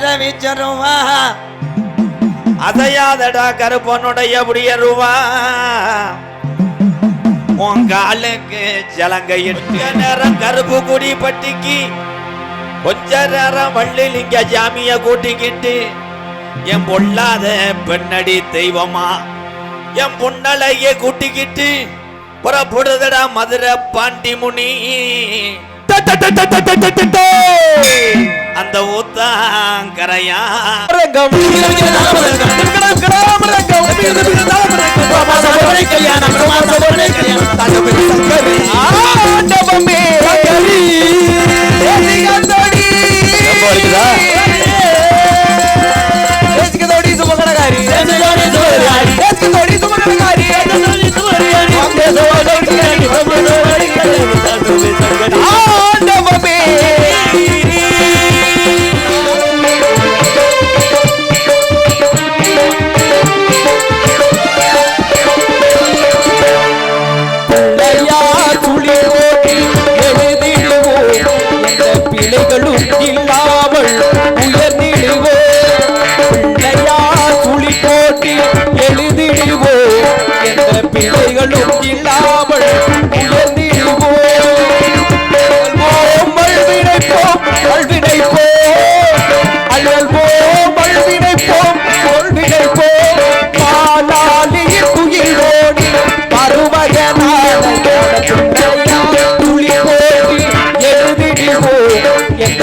ரவிச்சருவா அதையாதடா கருப்பனுடைய புடியருவா உங்காலுக்கு ஜலங்கையிட்டு நேரம் கருப்பு குடி பட்டிக்கு கொஞ்ச நேரம் வள்ளிலிங்க ஜாமிய கூட்டிக்கிட்டு என் பொல்லாத பெண்ணடி தெய்வமா என் பொன்னலைய கூட்டிக்கிட்டு புறப்படுதடா மதுரை பாண்டி முனி அந்த ஊத்தாங்கரையா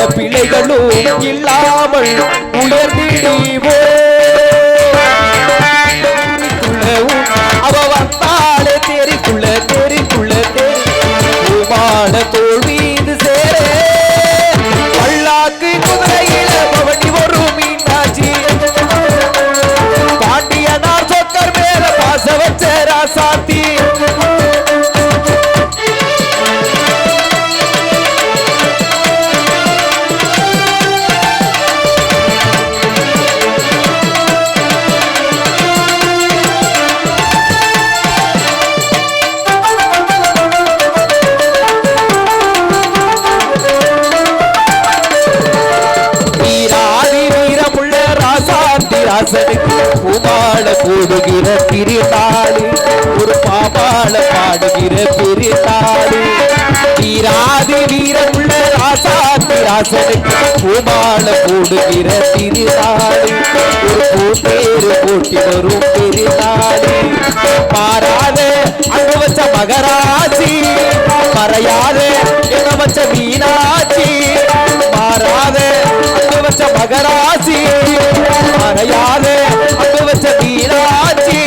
பிள்ளைகளும் இல்லாமல் உயர்ந்திடுவோ அவ வந்தாலே தேரிக்குள்ள தேரிக்குள்ள தேரிக்குள்ள தோல்வீது சேரே பல்லாக்கு குதிரையில பவனி வரும் மீனாட்சி பாண்டியனார் சொக்கர் மேல பாச வச்ச ராசாத்தி பூமாள போடுகிற பிரித்தாளி ஒரு பாமாள பாடுகிற பிரித்தாளி தீராதி வீரமுள்ள ராசாத்தி ராசனுக்கு பூமாள போடுகிற திருத்தாளி ஒரு பூத்தேரு போட்டி வரும் பெரிதாளி மாறாத அங்க வச்ச மகராசி மறையாத எங்க வச்ச மீனாட்சி மாறாத அங்க வச்ச மகராசி மறையாத அங்க வச்ச மீனாட்சி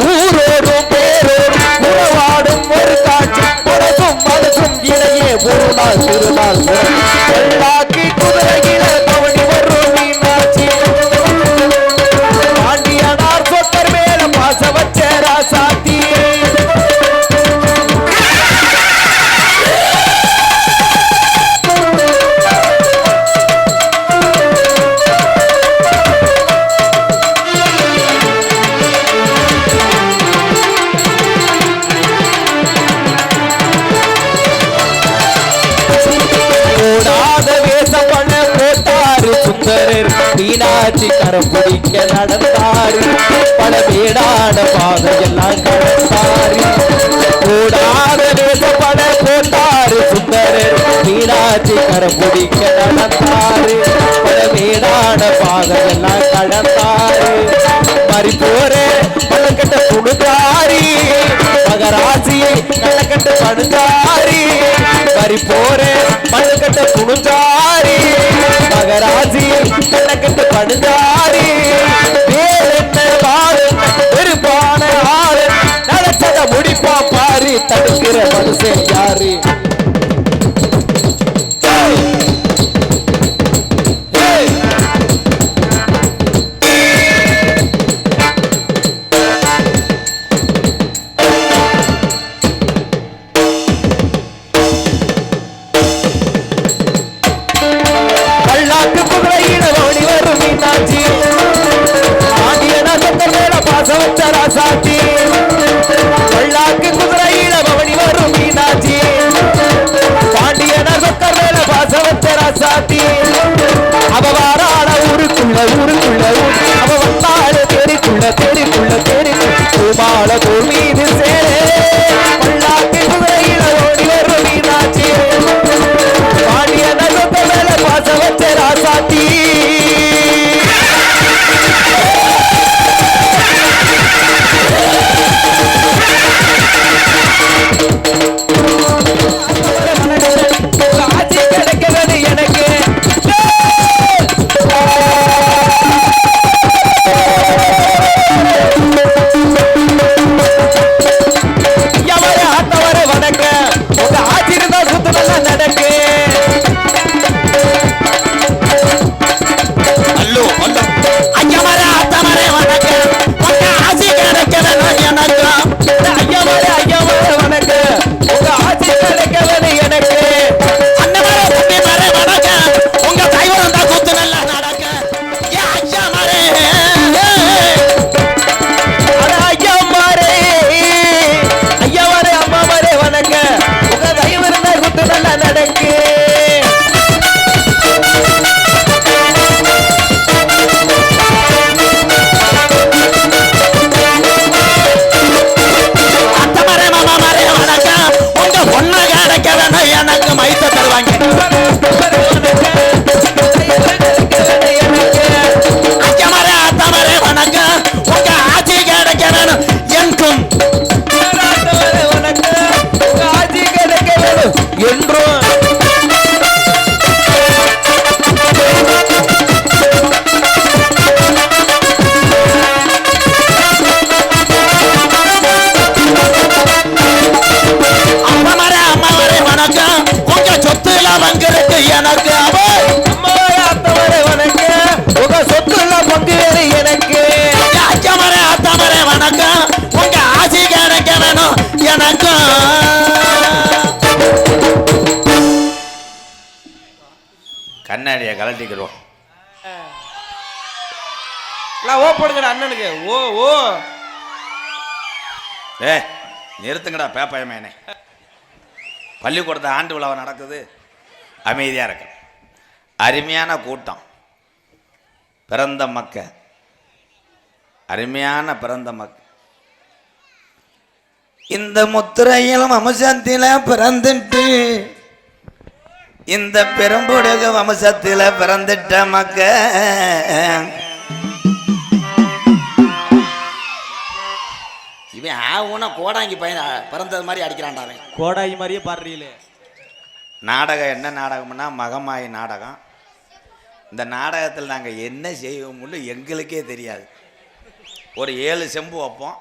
ஊரோடும் பேரோடும் உறவாடும் ஒரு காட்சி உனக்கும் மனசும் இடையே ஒரு நாள் திருநாள் எல்லாக்கி குதிரையில பவனி வரும் மீனாட்சி பாண்டியனார் சொக்கர் மேல பாச வச்ச ராசாத்தி மீனாட்சி கரம் பிடிக்க நடந்தாரு பல வீடான பாதையெல்லாம் கடந்தாரு கூடாத நேசப்பட போட்டாரு சுந்தரர் மீனாட்சி கரம் பிடிக்க நடந்தாரு பல வீடான பாதையெல்லாம் கடந்தாரு மறி போரே பழக்கட்ட துணுதாரி மகராசியை கள்ளக்கட்ட படுந்தாரி மறி போரே பழக்கட்ட துணுதாரி மகராசியை கள்ளக்கட்ட படுந்தாரி வேலென்ன வாழன் பெருப்பான ஆளன் நடச்சத முடிப்பா பாரு தடுக்கிற மனுஷன் யாரு ராசாத்தி பல்லாக்கு குதிரையில பவனி வரும் மீனாட்சி பாண்டியன சொக்கர் மேல பாசவத்த ராசாத்தி அவ வாராள கலட்டிக்கிறோம். ஓ போடுங்கடா அண்ணனுக்கு. ஓ ஓ நிறுத்துங்கடா பேப்பயமேனே. பள்ளிக்கூடத்தை ஆண்டு விழாவை நடக்குது, அமைதியாக இருக்கு. அருமையான கூட்டம், பிறந்த மக்க, அருமையான பிறந்த மக்க. இந்த முத்திரையில் வம்சத்தில் பிறந்துட்டு, இந்த பெரும்புடுக வம்சத்தில் பிறந்துட்ட மக்க. இவன் ஆவுனா கோடாங்கி பையன் பிறந்தது மாதிரி அடிக்கிறான்டா. அவன் கோடாங்கி மாதிரியே பாடுறீங்களே. நாடகம் என்ன நாடகம்னா மகமாயி நாடகம். இந்த நாடகத்தில் நாங்கள் என்ன செய்வோம்னு எங்களுக்கே தெரியாது. ஒரு 7 செம்பு வைப்போம்.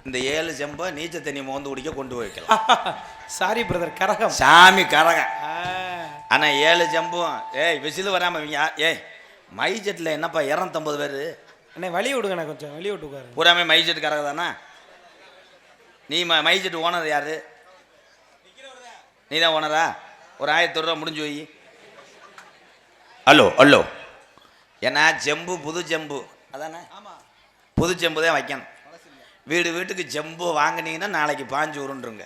இந்த 7 செம்பை நீச்சல் தண்ணி மோந்து குடிக்க கொண்டு போய் வைக்கலாம். சாரி பிரதர், கரகம் சாமி கரகம். ஆனால் 7 செம்பும் விசில் வராமல் மைஜெட்டில் என்னப்பா 250 பேர். அண்ணே வழி விடுங்கண்ணா, கொஞ்சம் வழி விட்டுக்காரு. பூராமே மைஜெட் கரக தானே. நீ மைஜெட் ஓனர் யாரு? நீ தான் ஓனரா? ஒரு 1000 ரூபா முடிஞ்சு போய். ஹலோ ஹலோ, ஏன்னா செம்பு புது செம்பு அதானே, புது செம்பு தான் வைக்கணும். வீடு வீட்டுக்கு செம்பு வாங்கினீங்கன்னா நாளைக்கு பாஞ்சு உருண்டுருங்க.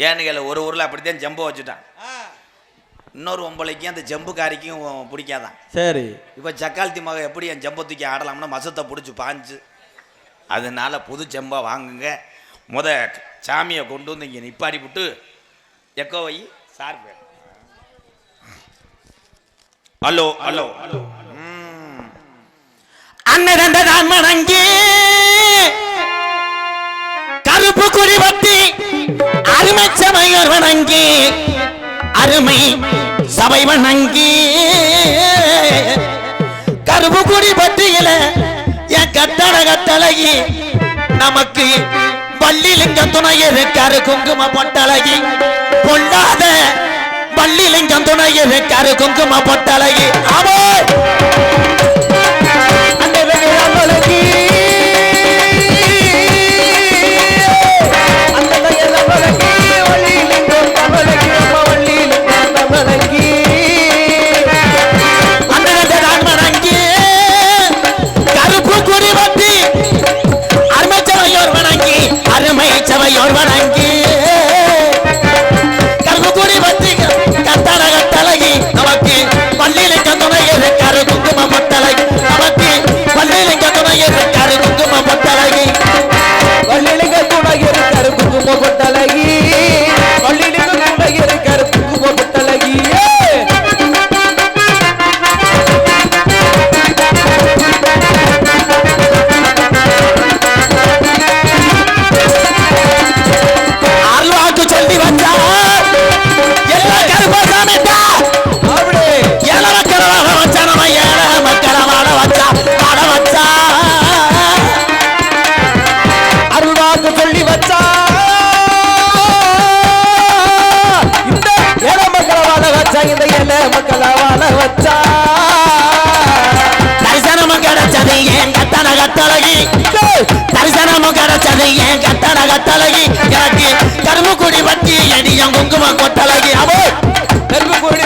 ஏன்னு கேள்வி, ஒரு ஊரில் அப்படித்தான் செம்பு வச்சுட்டான். இன்னொரு ஒம்பளைக்கும் அந்த செம்புக்காரிக்கும் பிடிக்காதான். சரி, இப்போ சக்காலத்தி மக எப்படி என் செம்பை தூக்கி ஆடலாம்னா மசத்தை பிடிச்சி பாஞ்சு. அதனால புது செம்பை வாங்குங்க. சாமியை கொண்டு வந்து இங்கே நிப்பாடி விட்டு எக்கோ வை சார் பேர். ஹலோ ஹலோ அண்ணன் வணங்கி கருப்பு குடி பத்தி அருமை சபையோர் வணங்கி அருமை சபை வணங்கி கருப்பு குடி பத்தியில என் கட்டட கட்டழகி நமக்கு வள்ளிலிங்கம் துணை இருக்காரு. குங்கும பொட்டழகி பொல்லாத வள்ளிலிங்கம் துணை இருக்காரு. குங்கும பொட்டழகி அவோ கருப்பு குடி பத்தி அருமை சபையோர் வணங்கி அருமை சபையோர் வணங்கி கருப்பு குடி பத்தி கட்டட கட்டழகி நமக்கு வள்ளிலிங்க துணை இருக்காரு. குங்கும பொட்டழகி நமக்கு வள்ளிலிங்க துணை இருக்காரு. குங்கும பொட்டழகி வள்ளிலிங்க துணை இருக்காரு. குங்கும பொட்டழகி வள்ளிலிங்க துணை இருக்காரு. குங்கும பொட்டழகி அல்வாக்கு சொல்லி வச்சா எல்லா கருப்பசாமிட்டா அப்படி ஏழ மக்களை வாழ வச்சா. நம்ம ஏழ மக்களை வாழ வச்சா வாழ வச்சா. அருள்வாக்கு சொல்லி வச்சா இந்த ஏழை மக்களை வாழ வச்சா. இந்த ஏழை மக்களை வாழ வச்சா. தரிசனமும் கிடைச்சது ஏன் கட்டண கட்டழகி. தரிசனமும் கிடைச்சது ஏன் கட்டண கட்டழகி. எனக்கு கரும்பு குடி பத்தி எடியும் குங்கும கொட்டழகி அவோ கரும்பு குடி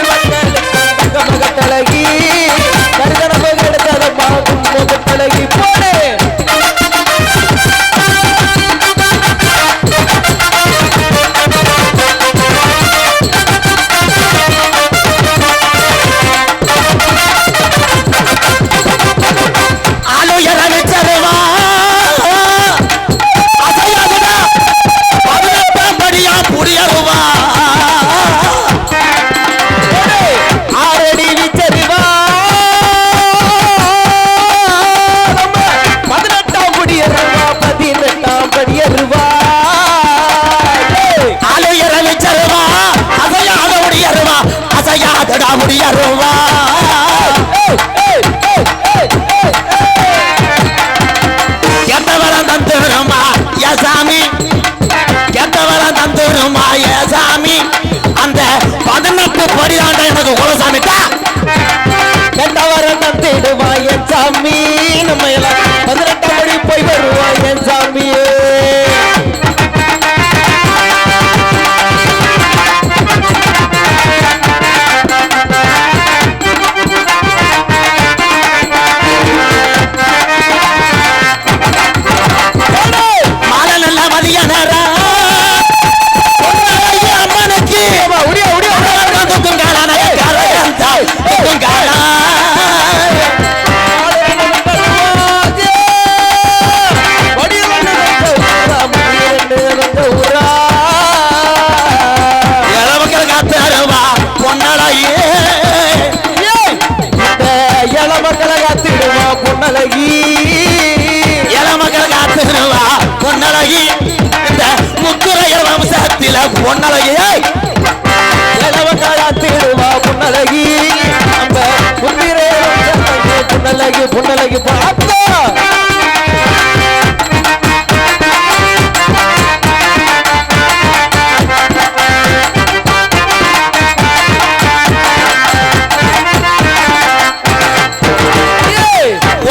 குங்கும கட்டழகி தரிசனம் எடுத்ததம்மா. குங்கும கட்டழகி போடு. ஆளு இறவிச்சருவா அசையாதுடா 18ஆம் படியா புரியருவா. ஆரடி விச்சரிவா 18ஆம் படியருவா. 18ஆம் படியருவா ஆளு இறவிச்சருவா அசையாத முடியருவா. அசையாதடா முடியருவா. கெட்டவரம் தந்துருமா ஏசாமி, கெட்டவரம் தந்துருமா ஏசாமி. அந்த 18 படிதாண்ட எனக்கு குலசாமிட்டா. கெட்டவரம் தந்திடுவா என் சாமி. நம்ம எல்லாம் 18ஆம் படி போய் வருவா என் சாமியே. மக்களை காத்திடுவா பொன்னழகி இள மக்கள் காத்துருவா பொன்னழகி இந்த முத்துரைய வம்சத்தில பொன்னழகி மக்களை காத்திடுவா பொன்னழகி நம்ம முன்னிரே பொன்னழகி பொன்னழகி பார்த்தா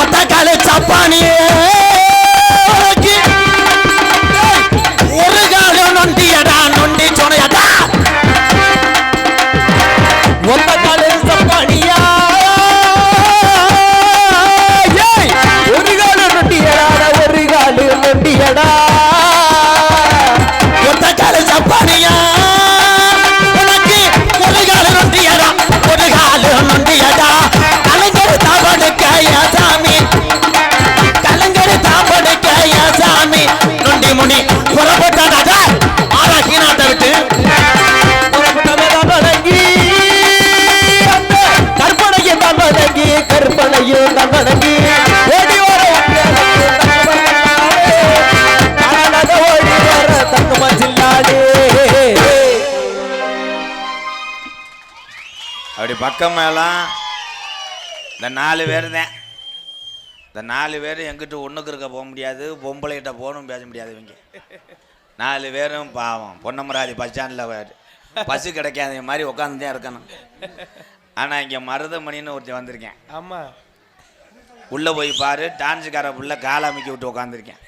ஒத்தக்கால சப்பானியே ஒரு காலம் நொண்டியடா நொண்டி சொனையடா ஒத்த காலில் சப்பானியா ஒரு காலு நொண்டியடா ஒரு காலு நொண்டியடா ஒத்தக்கால சப்பானியா உனக்கு ஒரு காலம் நொண்டியடா ஒரு காலம் நொண்டியடா கலைஞர் தாபடுக்கையா சாமி கலைஞர் தாபடுக்கையா சாமி நொண்டி முனி புறப்பட்டாடா ஆராய்ச்சி நாட்டை விட்டு கற்பனையும் தமதங்கி கற்பனையும் தமதங்கி ஓடி வர ஓடி வர தங்கமா சில்லாடே அப்படி பக்கம் மேலாம் இந்த 4 பேர் தான். இந்த 4 பேர் எங்கிட்ட ஒன்றுக்கு இருக்க போக முடியாது, பொம்பளைகிட்ட போகணும் பேச முடியாது. இவங்க 4 பேரும் பாவம் பொன்னமராதி பஸ் ஸ்டாண்டில் பஸ்ஸு கிடைக்காத மாதிரி உட்காந்து தான் இருக்கணும். ஆனால் இங்கே மருதமணின்னு ஒருத்தன் வந்திருக்கேன். ஆமாம், உள்ளே போய் பாரு, டான்ஸுக்கார புள்ள காலை அமைக்கி விட்டு உட்காந்துருக்கேன்.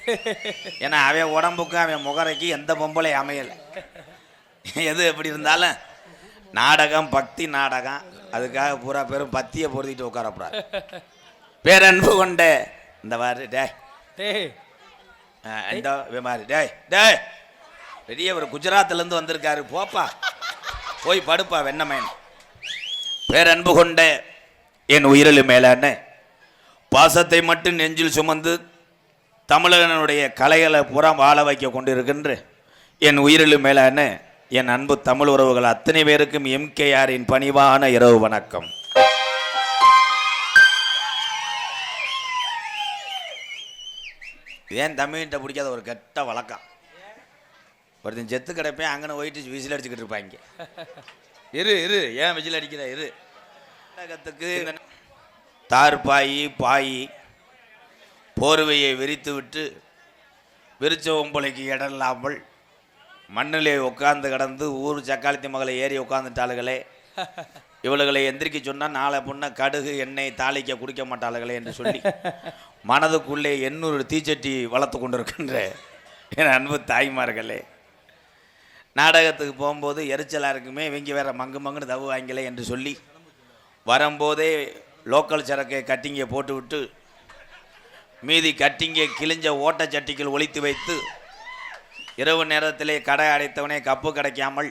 ஏன்னா அவன் உடம்புக்கும் அவன் முகரைக்கு எந்த பொம்பளை அமையலை. எது எப்படி இருந்தாலும் நாடகம் பக்தி நாடகம், அதுக்காக பூரா பேரும் பத்தியை பொருத்திட்டு உட்காரப்படாது. பேரன்பு கொண்ட இந்த மாதிரி இந்த மாதிரி டேய் பெரிய ஒரு குஜராத்லேருந்து வந்திருக்காரு, போப்பா போய் படுப்பா வெண்ணமேன். பேரன்பு கொண்ட என் உயிரிழு மேலான பாசத்தை மட்டும் நெஞ்சில் சுமந்து தமிழகனுடைய கலைகளை புறம் வாழ வைக்க கொண்டிருக்கின்ற என் உயிரிழு மேலான என் அன்பு தமிழ் உறவுகள் அத்தனை பேருக்கும் எம்கேஆரின் பணிவான இரவு வணக்கம். ஏன் தமிழ்கிட்ட பிடிக்காத ஒரு கெட்ட வழக்கம், ஒருத்தன் செத்து கிடப்பேன் அங்கன போயிட்டு விசில் அடிச்சுக்கிட்டு இருப்பாங்க. இரு ஏன் விசில் அடிக்கிற இரு. நாடகத்துக்கு தார்பாயி பாயி போர்வையை விரித்து விட்டு விரிச்ச ஒம்பளைக்கு இடம் இல்லாமல் மண்ணிலே உட்கார்ந்து கிடந்து ஊர் சக்காளத்தி மகளை ஏறி உட்காந்துட்டாளுகளே, இவளுகளை எந்திரிக்க சொன்னால் நாளை பொண்ணை கடுகு எண்ணெய் தாளிக்க குடிக்க மாட்டாளுகளே என்று சொல்லி மனதுக்குள்ளே 800 தீச்சட்டி வளர்த்து கொண்டிருக்கின்ற என் அன்பு தாய்மார்களே, நாடகத்துக்கு போகும்போது எரிச்சலாக இருக்குமே, இவங்க வேற மங்குன்னு தவு வாங்கலை என்று சொல்லி வரும்போதே லோக்கல் சரக்கை கட்டிங்கை போட்டு விட்டு மீதி கட்டிங்கை கிழிஞ்ச ஓட்டச்சட்டிகள் ஒழித்து வைத்து இரவு நேரத்திலே கடை அடைத்தவனே கப்பு கிடைக்காமல்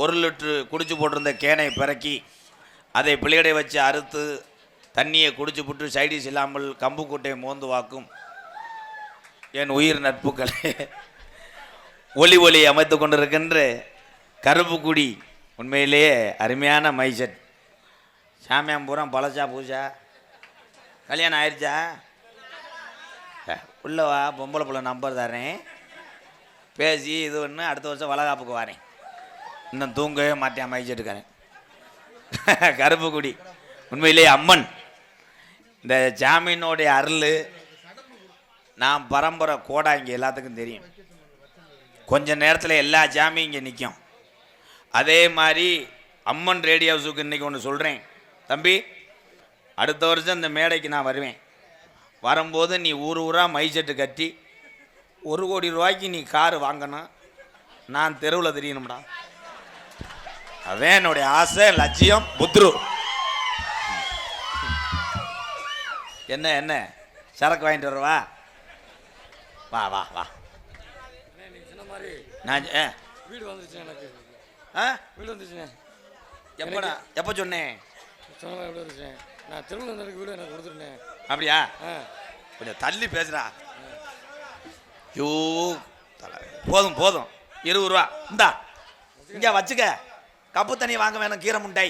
1 லிட்டரு குடிச்சு போட்டிருந்த கேனை பிறக்கி அதை பிள்ளையடை வச்சு அறுத்து தண்ணியை குடிச்சு போட்டு சைடிஸ் இல்லாமல் கம்பு கூட்டையை மோந்து வாக்கும் என் உயிர் நட்புக்களே, ஒளி அமைத்து கொண்டிருக்கின்ற கருப்பு குடி உண்மையிலேயே அருமையான மைசெட். சாமியாம்பூரம் பழசா பூசா கல்யாணம் ஆயிடுச்சா? உள்ளவா பொம்பளை பிள்ளை நம்பர் தரேன், பேசி இது ஒன்று அடுத்த வருஷம் வளகாப்புக்கு வரேன். இன்னும் தூங்கவே மாட்டேன் மைசெட்டுக்காரன். கருப்பு குடி உண்மையிலேயே அம்மன். இந்த ஜாமீனோடைய அருள் நான் பரம்பரை கோடா இங்கே எல்லாத்துக்கும் தெரியும். கொஞ்ச நேரத்தில் எல்லா ஜாமியும் இங்கே நிற்கும். அதே மாதிரி அம்மன் ரேடியோ ஹவுஸுக்கு இன்றைக்கி ஒன்று சொல்கிறேன் தம்பி, அடுத்த வருஷம் இந்த மேடைக்கு நான் வருவேன். வரும்போது நீ ஊராக மைசெட்டு கட்டி 1 கோடி ரூபாய்க்கு நீ காரு வாங்கணும், நான் தெருவில் தெரியணும்டா. அதான் என்னுடைய ஆசை, லட்சியம். புத்ரு என்ன சரக்கு வாங்கிட்டு வரவா? வா வா வா. நான் வீடு வந்துச்சு எனக்கு. வீடு வந்துச்சுண்ணே. எப்படா எப்போ சொன்னேன்? சொன்ன வீடு வந்துச்சு. நான் திருவள்ளூர் வீடு எனக்கு கொடுத்துருந்தேன். அப்படியா? கொஞ்சம் தள்ளி பேசுறா. ஐயோ போதும் 20 ரூபா இந்தா இங்கே வச்சுக்க. கப்பு தண்ணி வாங்க வேணும், கீரை முண்டை.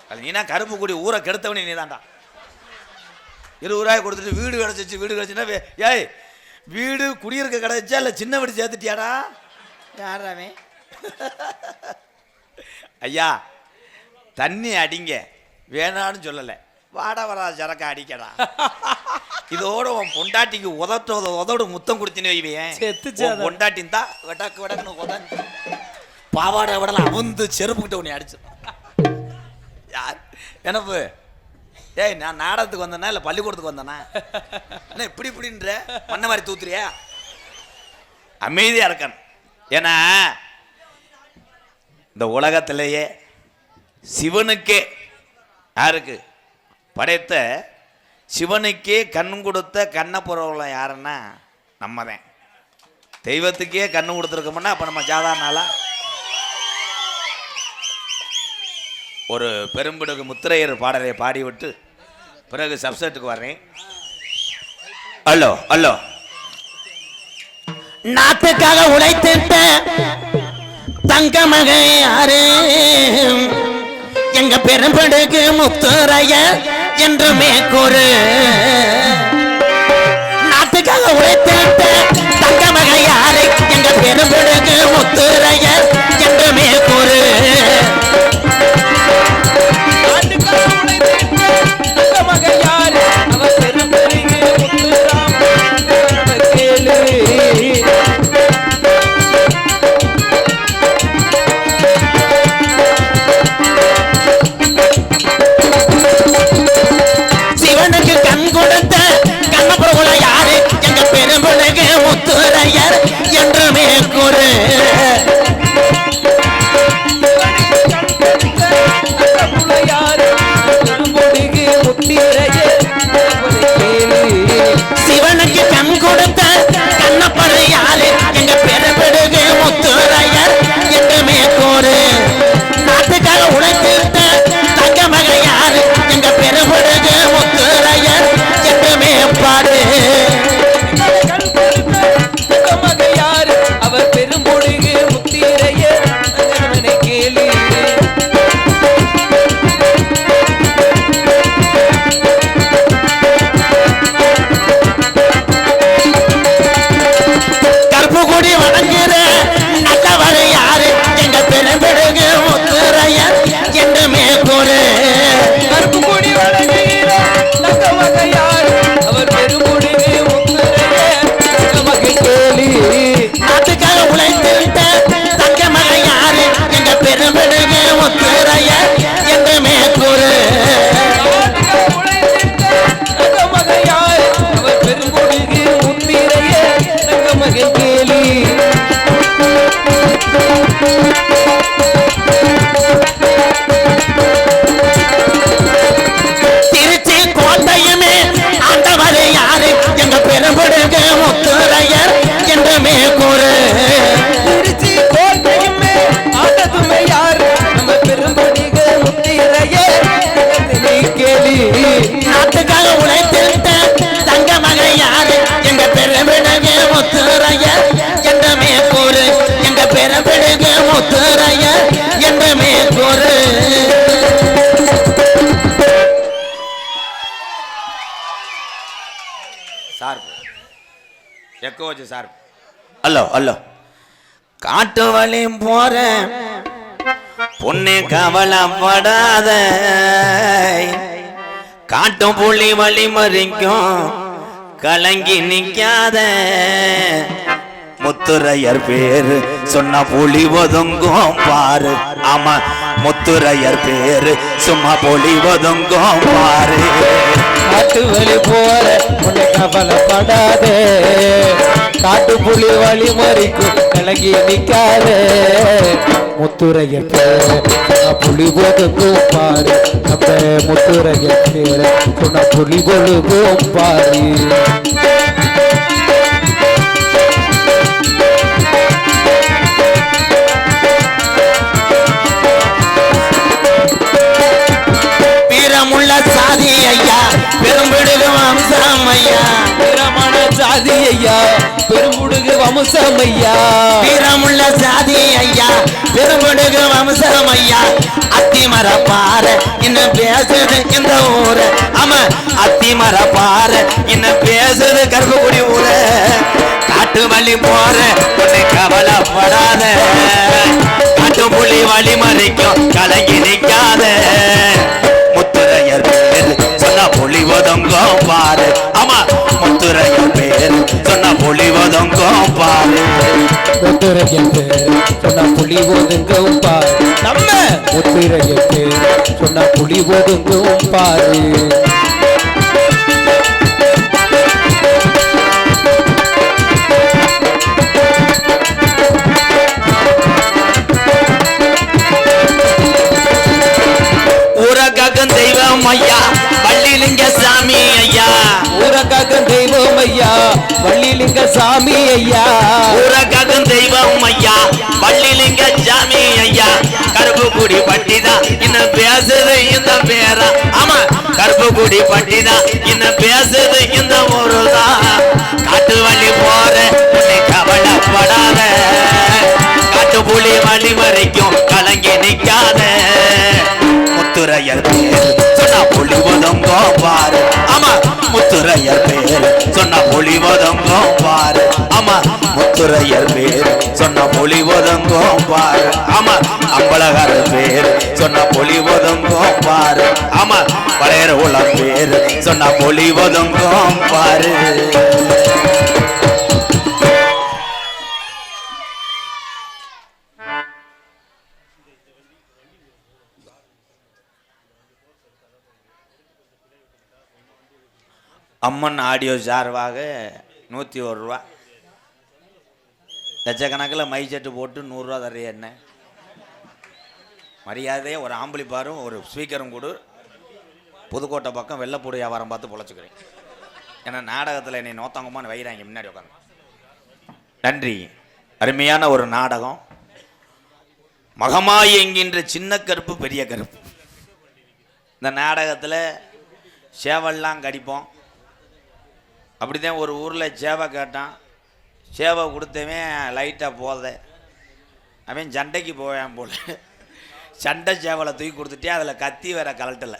அது நீனா கருப்பு கூடி ஊரை கெடுத்தவனே நீ தான்டா. 20 கொடுத்துட்டு வீடு கிடச்சிச்சு, வீடு கிடச்சுன்னா ஏய் வீடு குடியிருக்க கிடச்சா இல்லை சின்ன வீடு சேர்த்துட்டியாடா? யாராவே ஐயா தண்ணி அடிங்க வேணான்னு சொல்லலை, வாட வரா சரக்க அடிக்கடா. இதோட உன் பொண்டாட்டிக்கு உதோடு முத்தம் கொடுத்தினு வைவேன். பொண்டாட்டின் தான் வெடக்கு வெடக்குன்னு உதந்து பாவாடை விடலாம் அவுந்து செருப்புக்கிட்ட உன்னை அடிச்சு. யார் என்னப்பு? ஏய் நான் நாடகத்துக்கு வந்தேனா இல்லை பள்ளிக்கூடத்துக்கு வந்தேனா? என்ன இப்படி இப்படின்ற பண்ண மாதிரி தூத்துறியா? அமைதியாக இருக்கணும். ஏன்னா இந்த உலகத்திலேயே சிவனுக்கே யாருக்கு படைத்த சிவனுக்கே கண் கொடுத்த கண்ணை புறவுள்ள யாருன்னா நம்ம தான். தெய்வத்துக்கே கண்ணு கொடுத்துருக்கோம்னா அப்போ நம்ம சாதாரண ஆளா? ஒரு பெரும்பிடுகு முத்திரையர் பாடலை பாடிவிட்டு பிறகு சப்செட்டுக்கு வர்றேன். Hello hello. நாட்டுக்காக உழைத்திட்ட தங்க மகன் யாரு? எங்க பெரும்படுகு முத்துரைய என்றுமே கூறு. நாட்டுக்காக உழைத்திட்ட தங்க மகன் யாரு? எங்க பெரும்படுகு முத்துரைய என்றுமே கூறு. சிவனுக்கு கண் கொடுத்த கண்ணப்பரு யாரு? எங்க பெரும்படுகு முத்துரையர் என்றுமே கூறு. நாட்டுக்காக உழைத்திருந்த தங்க மகன் யாரு? எங்க பெரும்படுகு முத்துரையர் என்றுமே பாடு. அவர் பெரும்பொடுகு முத்திரையர் கேளு. கற்புகுடி வணங்குற நல்லவர் யாரு? எங்க பெரும்படுகு முத்துரையர் என்றுமே கூறு. கற்புகுடி வணங்குகிற நல்லவர் யாரு? அவர் பெரும்பொடுகு முத்திரையர் நமக்கு கேளு. நாட்டுக்காக உழைத்திருந்த தங்க மகன் யாரு? எங்க பெரும்படுகு முத்துரையர் என்றுமே கூறு. அவர் பெரும்பொடுகு முத்திரையர் மகன் கேளு. திருச்சி கோட்டையுமே ஆண்டவர் யாரு? எங்க பெரும்படுகு முத்துரையர் என்றுமே கூறு. திருச்சி கோட்டையுமே ஆண்டதுமே யாரு? நம்ம பெரும்பொடுகு முத்திரையர் கேளு. நாட்டுக்காக உழைத்திருந்த தங்க மகன் யாரு? எங்க பெரும்படுகு முத்துரையர் என்றுமே கூறு. எங்க பெரும்படுகு முத்துரையர் என்றுமே கூறு. சார்பு எக்கோ வச்சு சார்பு. Hello hello. காட்டு வழி போற பொண்ணு கவலைப்படாத, காட்டு புள்ளி வழி மறிக்கும் கலங்கி நிக்காத. முத்துரையர் பேரு சொன்ன புலி ஒதுங்கும் பாரு. ஆமா முத்துரையர் பேரு சும்மா புலி ஒதுங்கும் பாரு. காட்டு வழி போற உன்னை கவலைப்படாதே, காட்டு புலி வழி மறிக்கும் கலங்கி நிக்காதே. முத்துரையர் பேர புலி ஒதுங்கும் பாரு. நம்ம முத்துரையர் பேர சொன்ன புலி ஒதுங்கும் பாரு. வீரமுள்ள சாதி ஐயா, பெரும்பிடுகு வம்சம் ஐயா. வீரமான சாதி ஐயா பெருமுடுகு வம்சம் ஐயா வீரமுள்ள சாதி ஐயா பெருமுடுகு வம்சம் ஐயா அத்திமர பாரு இன்னும் பேசுது இந்த ஊரு ஆமா அத்திமர பாரு இன்னும் பேசுது கருப்புக்குடி ஊரு காட்டு வழி போற உன்னை கவலைப்படாத காட்டு புலி வழி மறைக்கும் கலங்கி நிற்காத முத்துரையர் பேர் சொன்ன புலி ஒதுங்கும் பாரு ஆமா முத்துரையர் பேர் சொன்ன புலி ஒதுங்கும் பாரு முத்துரையன் பேர் சொன்ன புலி ஒதுங்கும் பாரு நம்ம முத்துரையன் பேர் சொன்ன புலி ஒதுங்கும் பாரு ஊரகாக்கும் தெய்வம் ஐயா வள்ளிலிங்க சாமி ஐயா ஊரகாக்கும் தெய்வம் ஐயா வள்ளிலிங்க சாமி ஐயா ஊரகாக்கும் தெய்வம் ஐயா வள்ளிலிங்க சாமி ஐயா கருப்புக்குடி பட்டிதான் இன்னும் பேசுது இந்த பேரா ஆமா கருப்புக்குடி பட்டிதான் இன்னும் பேசுது இந்த ஊருதான் காட்டு வழி போற உன்னை கவலைப்படாத காட்டு புலி வழி வரைக்கும் கலங்கி நிற்காத முத்துரையர் பேர் சொன்ன புலி ஒதுங்கோ பாரு ஆமா முத்துரையர் பேர் சொன்ன புலி ஒதுங்கோ பாரு ஆமா முத்துரையர் பேர் சொன்ன புலி ஒதுங்கோ பாரு ஆமா அம்பலகர் பேர் சொன்ன புலி ஒதுங்கோ பாரு ஆமா பழையர் உளம் பேர் சொன்ன புலி ஒதுங்கோ பாரு அம்மன் ஆடியோ சார்பாக 101 ரூபா லட்சக்கணக்கில் மை செட்டு போட்டு 100 ரூபா தரைய என்ன மரியாதையே ஒரு ஆம்பிளிபாரும் ஒரு ஸ்பீக்கரும் கொடு புதுக்கோட்டை பக்கம் வெள்ளைப்பூடு வியாபாரம் பார்த்து பொழைச்சிக்கிறேன் ஏன்னா நாடகத்தில் என்னை நோத்தாங்கம்மான்னு வைகிறாங்க முன்னாடி உட்காந்து நன்றி அருமையான ஒரு நாடகம் மகமாய் என்கின்ற சின்ன கருப்பு பெரிய கருப்பு இந்த நாடகத்தில் சேவல்லாம் கடிப்போம் அப்படிதான் ஒரு ஊரில் சேவை கேட்டான் சேவை கொடுத்தவன் லைட்டாக போத அவன் சண்டைக்கு போவான் போல சண்டை சேவலை தூக்கி கொடுத்துட்டே அதில் கத்தி வேற கலட்டலை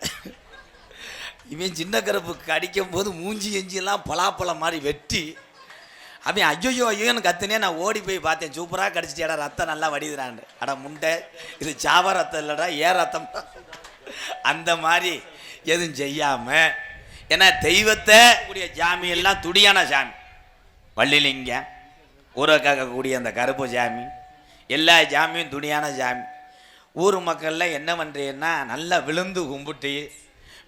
இவன் சின்ன கருப்பு கடிக்கும் போது மூஞ்சி எஞ்சியெல்லாம் பலாப்பழம் மாதிரி வெட்டி அவன் ஐயோ ஐயோன்னு கத்துனே நான் ஓடி போய் பார்த்தேன் சூப்பராக கடிச்சிட்டியாடா ரத்தம் நல்லா வடிதுறான் அடா முண்டை இது சாவ ரத்தம் இல்லைடா ரத்தம் அந்த மாதிரி எதுவும் செய்யாமல் ஏன்னா தெய்வத்தை கூடிய சாமி எல்லாம் துடியான சாமி வள்ளிலிங்கம் ஊரை காக்கக்கூடிய அந்த கருப்பு சாமி எல்லா சாமியும் துணியான சாமி ஊர் மக்களில் என்ன பண்ணுறீங்கன்னா நல்லா விழுந்து கும்பிட்டு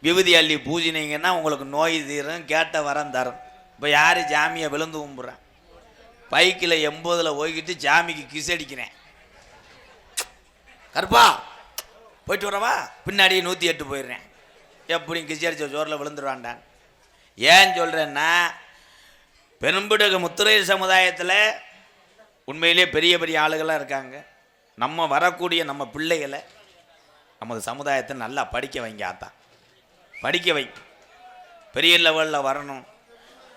விபூதி அள்ளி பூஜினீங்கன்னா உங்களுக்கு நோய் தீரும் கேட்ட வரம் தரும் இப்போ யார் சாமியை விழுந்து கும்பிட்றேன் பைக்கில் 80ல் போய்கிட்டு சாமிக்கு கிஸ் அடிக்கிறேன் கருப்பா போயிட்டு வரவா பின்னாடி 108 போயிடுறேன் எப்படி கிஸ் அடிச்ச ஜோரில் விழுந்துருவான்டான் ஏன் சொல்கிறேன்னா பெரும்பிடுகு முத்துரையர் சமுதாயத்தில் உண்மையிலே பெரிய பெரிய ஆளுகளாக இருக்காங்க நம்ம வரக்கூடிய நம்ம பிள்ளைகளை நமது சமுதாயத்தை நல்லா படிக்க வைங்க ஆத்தா படிக்க வை பெரிய லெவலில் வரணும்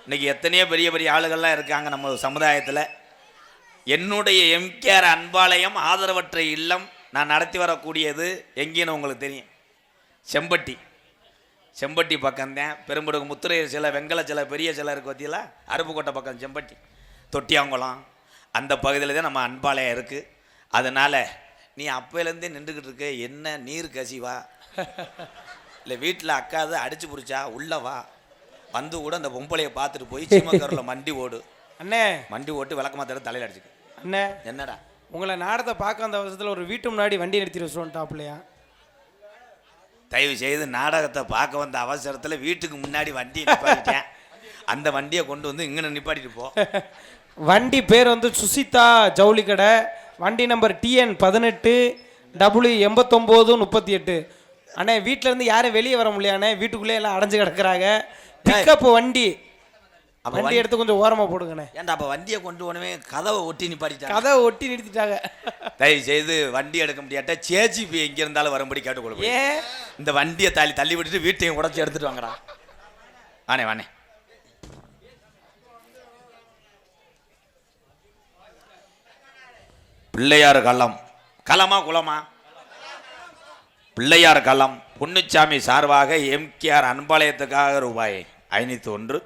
இன்றைக்கி எத்தனையோ பெரிய பெரிய ஆளுகள்லாம் இருக்காங்க நம்ம சமுதாயத்தில் என்னுடைய எம்கேஆர் அன்பாலயம் ஆதரவற்ற இல்லம் நான் நடத்தி வரக்கூடியது எங்கேன்னு உங்களுக்கு தெரியும் செம்பட்டி பக்கம்தான் பெரும்பிடுகு முத்துரையர் சிலை வெங்கல சிலை பெரிய சிலை இருக்குது பார்த்தீங்களா அருப்புக்கோட்டை பக்கம் செம்பட்டி தொட்டியாங்குளம் அந்த பகுதியில் தான் நம்ம அன்பாலயம் இருக்குது அதனால் நீ அப்போலேருந்தே நின்றுக்கிட்டு இருக்க என்ன நீர் கசிவா இல்லை வீட்டில் அக்காது அடிச்சு பிடிச்சா உள்ளவா வந்து கூட அந்த பொம்பளையை பார்த்துட்டு போய் சீமக்கரில் மண்டி ஓடு அண்ணே மண்டி ஓட்டு விளக்கமா தர தலையில் அடிச்சுக்க அண்ணே என்னடா உங்களை நாடத்தை பார்க்க அந்த வருஷத்தில் ஒரு வீட்டு முன்னாடி வண்டி நிறுத்தி வச்சுருவோம் டாப்லையா தயவு செய்து நாடகத்தை பார்க்க வந்த அவசரத்தில் வீட்டுக்கு முன்னாடி வண்டியை நிப்பாட்டிட்டேன் அந்த வண்டியை கொண்டு வந்து இங்கே நிப்பாட்டிட்டு போ வண்டி பேர் வந்து சுசிதா ஜவுளி கடை வண்டி நம்பர் TN 18 W8938 அண்ணே வீட்டிலேருந்து யாரும் வெளியே வர முடியாண்ணே வீட்டுக்குள்ளே எல்லாம் அடைஞ்சு கிடக்குறாங்க பிக்கப் வண்டி வண்டி எடுத்து கொஞ்சம் ஓரமாக போடுங்கண்ணே ஏன்டா அப்போ வண்டியை கொண்டு போனவே கதவை ஒட்டி நிப்பாட்டிட்டாங்க கதவை ஒட்டி நிறுத்திட்டாங்க தயவு செய்து வண்டி எடுக்க முடியாட்ட சேஜிபி எங்கே இருந்தாலும் வரும்படி கேட்டுக்கொள்ள ஏன் இந்த வண்டியை தள்ளி விட்டுட்டு வீட்டையும் உடச்சி எடுத்துட்டு வாங்கடா வானே பிள்ளையார் களம், களமா குளமா? பிள்ளையார் களம் பொன்னுச்சாமி சார்பாக எம்கேஆர் அன்பாலயத்துக்காக ரூபாய் 501.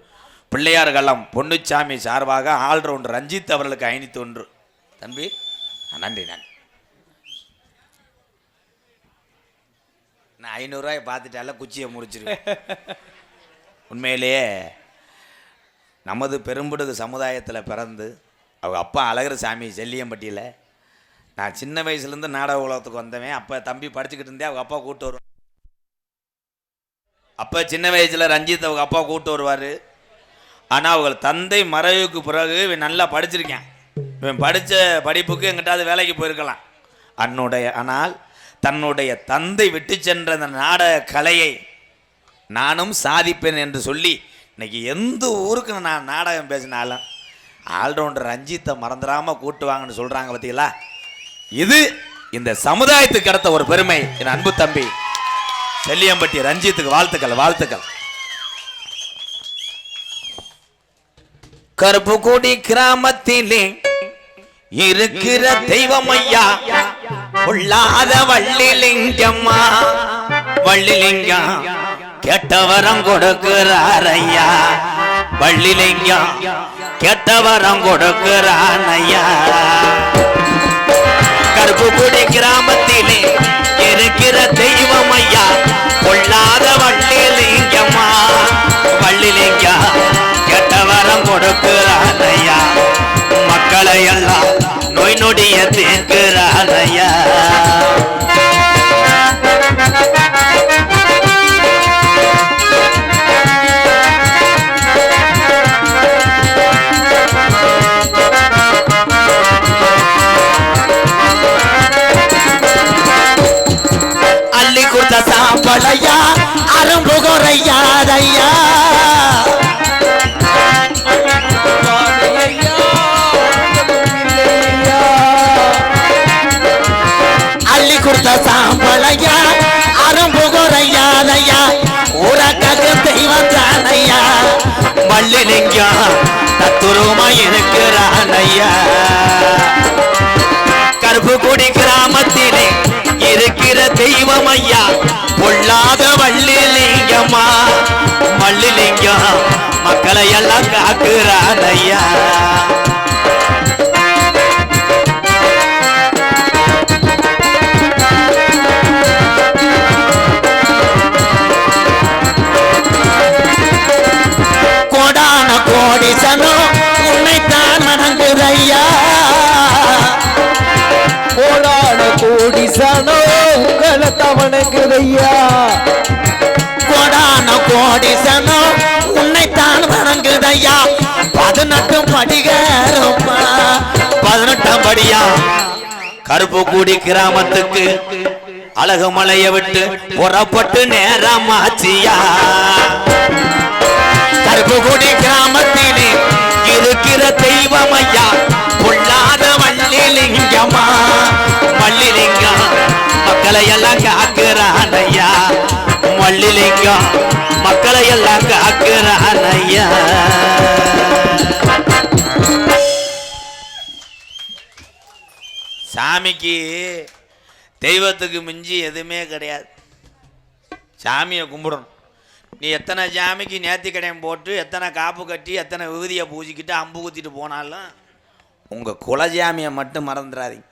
பிள்ளையார் களம் பொன்னுச்சாமி சார்பாக ஆல்ரவுண்டர் ரஞ்சித் அவர்களுக்கு 501. தம்பி நன்றி. நன்றி. நான் 500 ரூபாய் பார்த்துட்டால குச்சியை முடிச்சிருவேன். உண்மையிலேயே நமது பெரும்படுகு சமுதாயத்தில் பிறந்து அவங்க அப்பா அழகர் சாமி செல்லியம்பட்டியில் நான் சின்ன வயசுலேருந்து நாடக உலகத்துக்கு வந்தவன். அப்போ தம்பி படிச்சுக்கிட்டு இருந்தேன், அவங்க அப்பா கூப்பிட்டு வருவார். அப்போ சின்ன வயசில் ரஞ்சித் அவங்க அப்பா கூப்பிட்டு வருவார். ஆனால் அவங்க தந்தை மறைவுக்கு பிறகு இவன் நல்லா படிச்சிருக்கேன். இவன் படித்த படிப்புக்கு எங்கிட்டாவது வேலைக்கு போயிருக்கலாம். ஆனால் தன்னுடைய தந்தை விட்டு சென்ற அந்த நாடக கலையை நானும் சாதிப்பேன் என்று சொல்லி இன்னைக்கு எந்த ஊருக்கு நான் நாடகம் பேசினாலும் ஆல்ரவுண்டர் ரஞ்சித்தை மறந்துடாமல் கூட்டுவாங்கன்னு சொல்கிறாங்க. பார்த்தீங்களா? இது இந்த சமுதாயத்துக்கு கிடைத்த ஒரு பெருமை. என் அன்பு தம்பி செல்லியம்பட்டி ரஞ்சித்துக்கு வாழ்த்துக்கள், வாழ்த்துக்கள். கருப்புக்குடி கிராமத்திலே இருக்கிற தெய்வம் ஐயா உள்ளாத வள்ளிலிங்கம்மா. வள்ளிலிங்கம் கெட்டவரம் கொடுக்கிறார் ஐயா. வள்ளிலிங்கம் கெட்டவரம் கொடுக்கிறான் ஐயா. கருப்புக்குடி கிராமத்திலே இருக்கிற தெய்வம் ஐயா உள்ளாத வள்ளிலிங்கம்மா. வள்ளிலிங்கம் கெட்டவரம் கொடுக்கிறான் ஐயா. மக்களை எல்லாம் நோய் நொடிய தீர்க்கிறான் ஐயா. அள்ளி கொடுத்த சாம்பளையா அரும்பு குறையாதையா. அள்ளி கொடுத்த சாம்பளையா அரும்பு குறையாதையா. ஊரக்காக தெய்வம் தானையா. வள்ளிலிங்கம் தத்துருமா இருக்கிறான் ஐயா. கருப்புக்குடி கிராமத்திலே இருக்கிற தெய்வம் ஐயா பொல்லாத வள்ளிலிங்கம்மா. வள்ளிலிங்கம் மக்களை எல்லாம் காக்குறான் ஐயா. கோடான கோடி சனம் உன்னைத்தான் வணங்குதையா. கோடான கோடி சனோ உங்களை தவணங்குதையா. கோடான கோடி சனம் உன்னைத்தான் வணங்குதையா. 18 படிகரம்மா. 18ஆம் படியா கருப்புக்குடி கிராமத்துக்கு அழகு மலையை விட்டு புறப்பட்டு நேரமாச்சியா. கருப்புக்குடி கிராமத்திலே இருக்கிற தெய்வம் ஐயா பொல்லாத வள்ளிலிங்கம்மா. வள்ளிலிங்கம் மக்களை எல்லாம் காக்குறான் ஐயா. வள்ளிலிங்கம் மக்களை எல்லாம் காக்குறான் ஐயா. சாமிக்கு தெய்வத்துக்கு மிஞ்சி எதுவுமே கிடையாது. சாமியை கும்பிடணும். நீ எத்தனை சாமிக்கு நேர்த்தி கடையம் போட்டு எத்தனை காப்பு கட்டி எத்தனை விபூதியை பூஜிக்கிட்டு அம்பு குத்திட்டு போனாலும் உங்கள் குலஜாமியை மட்டும் மறந்துடாதீங்க.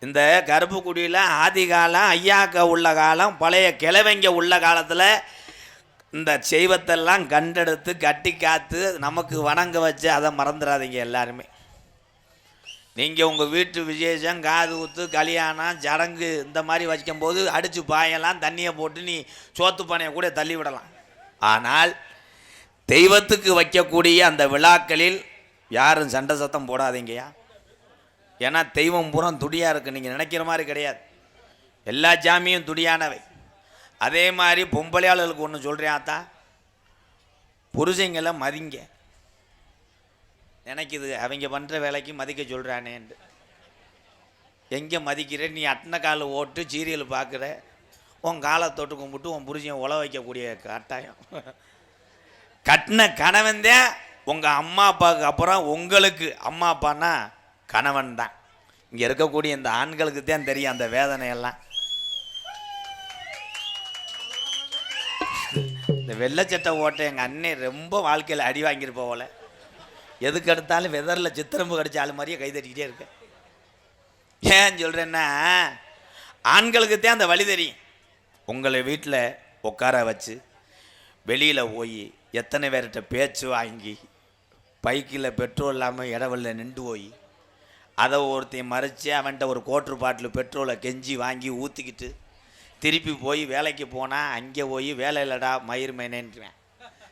இந்த கருப்புக்குடியில் ஆதி காலம் ஐயாக்க உள்ள காலம் பழைய கிழவங்க உள்ள காலத்தில் இந்த செய்வத்தெல்லாம் கண்டெடுத்து கட்டி காத்து நமக்கு வணங்க வச்சு அதை மறந்துடாதீங்க எல்லாருமே. நீங்கள் உங்கள் வீட்டு விசேஷம் காது ஊத்து கல்யாணம் சடங்கு இந்த மாதிரி வைக்கும்போது அடித்து பாயெல்லாம் தண்ணியை போட்டு நீ சோத்து பானையை கூட தள்ளி விடலாம். ஆனால் தெய்வத்துக்கு வைக்கக்கூடிய அந்த விழாக்களில் யாரும் சண்டை சத்தம் போடாதீங்கயா. ஏன்னா தெய்வம் பூரா துடியாக இருக்குது. நீங்கள் நினைக்கிற மாதிரி கிடையாது. எல்லா சாமியும் துடியானவை. அதே மாதிரி பொம்பளையாளர்களுக்கு ஒன்று சொல்கிறேன், புருஷங்களை மதிங்க. நினைக்குது அவங்க பண்ணுற வேலைக்கு மதிக்க சொல்கிறானேன்ட்டு. எங்கே மதிக்கிற? நீ அட்டனை கால் ஓட்டு சீரியல் பார்க்குற, உன் காலை தொட்டு கும்பிட்டு உன் புருஷன் உழ வைக்கக்கூடிய கட்டாயம். கட்டின கணவன் தான் உங்கள் அம்மா அப்பாவுக்கு அப்புறம் உங்களுக்கு அம்மா அப்பான்னா கணவன் தான். இங்க இருக்கக்கூடிய இந்த ஆண்களுக்கு தான் தெரியும் அந்த வேதனையெல்லாம். இந்த வெள்ளைச்சட்டை ஓட்ட எங்கள் அண்ணே ரொம்ப வாழ்க்கையில் அடி வாங்கிட்டு போகல. எதுக்கு எடுத்தாலும் வெதரில் சித்திரம்பு கடிச்ச ஆள் மாதிரியே கை தட்டிக்கிட்டே இருக்க. ஏன் சொல்கிறேன்னா, ஆண்களுக்கு தான் அந்த வழி தெரியும். உங்களை வீட்டில் உட்கார வச்சு வெளியில் போய் எத்தனை பேர்கிட்ட பேச்சு வாங்கி பைக்கில் பெட்ரோல் இல்லாமல் இடவெல்ல நின்று போய் அதை ஒருத்தையும் மறைச்சி அவன்கிட்ட ஒரு கோட்ரு பாட்டில் பெட்ரோலை கெஞ்சி வாங்கி ஊற்றிக்கிட்டு திருப்பி போய் வேலைக்கு போனால் அங்கே போய் வேலை இல்லைடா மயிர் மேனேன்ட்டுவேன்.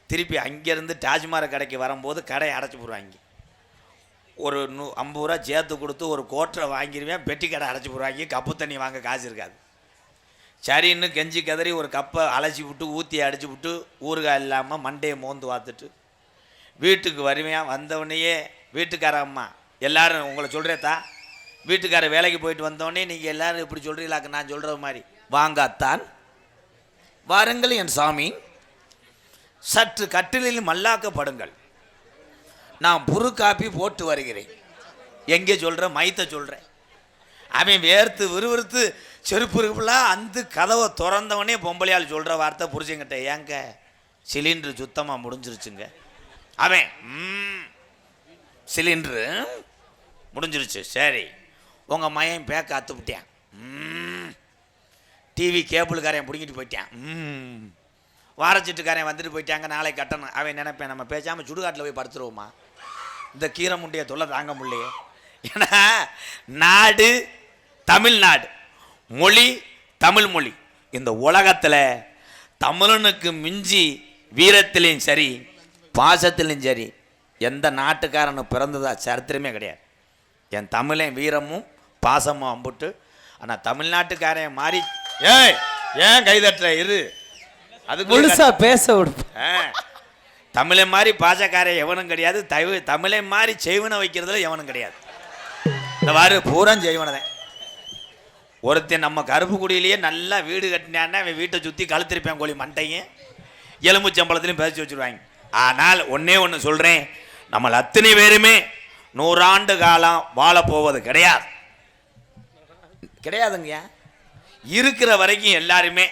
திருப்பி அங்கேருந்து டாஜ்மஹால் கடைக்கு வரும்போது கடையை அடைச்சி போடுவாங்க. ஒரு 50 ரூபா சேர்த்து கொடுத்து ஒரு கோட்டரை வாங்கிடுவேன், பெட்டி கடை அடைச்சி போடுவாங்க. கப்பு தண்ணி வாங்க காசு இருக்காது. சரின்னு கெஞ்சி கதறி ஒரு கப்பை அலசி விட்டு ஊற்றி அடிச்சு விட்டு ஊறுகாய் இல்லாமல் மண்டையை மோந்து பார்த்துட்டு வீட்டுக்கு வருவேன். வந்தவொடனேயே வீட்டுக்கார அம்மா எல்லோரும் உங்களை சொல்கிறேத்தா, வீட்டுக்கார வேலைக்கு போயிட்டு வந்தோடனே நீங்கள் எல்லோரும் இப்படி சொல்கிறீங்களாக்கு நான் சொல்கிற மாதிரி, வாங்கத்தான் வாருங்கள் என் சாமி, சற்று கட்டிலில் மல்லாக்கப்படுங்கள், நான் புரு காப்பி போட்டு வருகிறேன். எங்கே சொல்கிறேன், மைத்த சொல்கிறேன். அவன் வேர்த்து விறுவிறுத்து செருப்பு இருக்குலாம் அந்த கதவை திறந்தவனே பொம்பளையால் சொல்கிற வார்த்தை புரிச்சுங்கிட்ட, ஏங்க சிலிண்ட்ரு சுத்தமாக முடிஞ்சிருச்சுங்க. அவன் சிலிண்ட்ரு முடிஞ்சிருச்சு, சரி உங்கள் மையன் பேக்க அத்து விட்டேன், டிவி கேபிளுக்காரன் பிடிங்கிட்டு போயிட்டான், வாரச்சீட்டுக்காரன் வந்துட்டு போயிட்டாங்க, நாளைக்கு கட்டணும். அவன் நினைப்பேன் நம்ம பேசாமல் சுடுகாட்டில் போய் படுத்துருவோமா, இந்த கீரை முண்டையை தொல்லை தாங்க முடியலையே. ஏன்னா நாடு தமிழ்நாடு, மொழி தமிழ் மொழி. இந்த உலகத்தில் தமிழனுக்கு மிஞ்சி வீரத்திலையும் சரி பாசத்திலையும் சரி எந்த நாட்டுக்காரனு பிறந்ததா சரித்திரமே கிடையாது. என் தமிழன் வீரமும் பாசமும் அம்புட்டு. ஆனால் தமிழ்நாட்டுக்காரன் மாறி ஏன் கைதட்டுற இரு, அது முழுசா பேச விடு. தமிழை மாதிரி பாசக்காரன் எவனும் கிடையாது. தமிழை மாதிரி செய்வனை வைக்கிறதுல எவனும் கிடையாது. இந்த வாரு பூரா செய்வனதான். ஒருத்தன் நம்ம கருப்பு குடியிலேயே நல்லா வீடு கட்டினான்னா அவன் வீட்டை சுற்றி கழுத்திருப்பேன் கோழி மண்டையும் எலும்பு சம்பளத்திலையும் பேசி வச்சுருவாங்க. ஆனால் ஒன்றே ஒன்று சொல்கிறேன், நம்மள அத்தனை பேருமே 100 ஆண்டு காலம் வாழப்போவது கிடையாது, கிடையாதுங்க. இருக்கிற வரைக்கும் எல்லாருமே